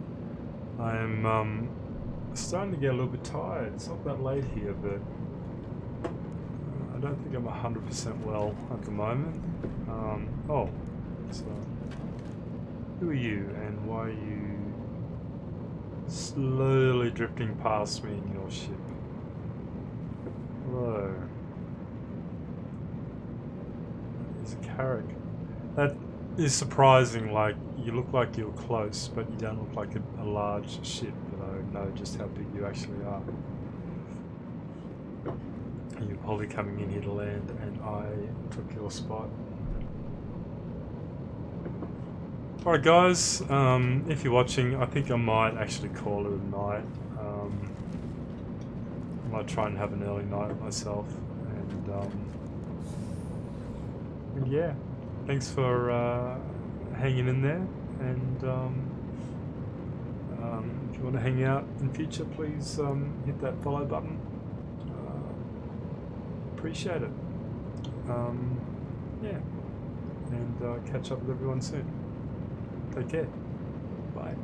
I am starting to get a little bit tired. It's not that late here, but I don't think I'm 100% well at the moment. Oh, so who are you, and why are you slowly drifting past me in your ship? Hello. There's a Carrack. That is surprising, like, you look like you're close, but you don't look like a large ship, but I know just how big you actually are. You're probably coming in here to land, and I took your spot. Alright guys, if you're watching, I think I might actually call it a night. I might try and have an early night myself, and yeah, thanks for hanging in there, and if you want to hang out in future, please hit that follow button. Appreciate it. Yeah, and catch up with everyone soon. Take care. Bye.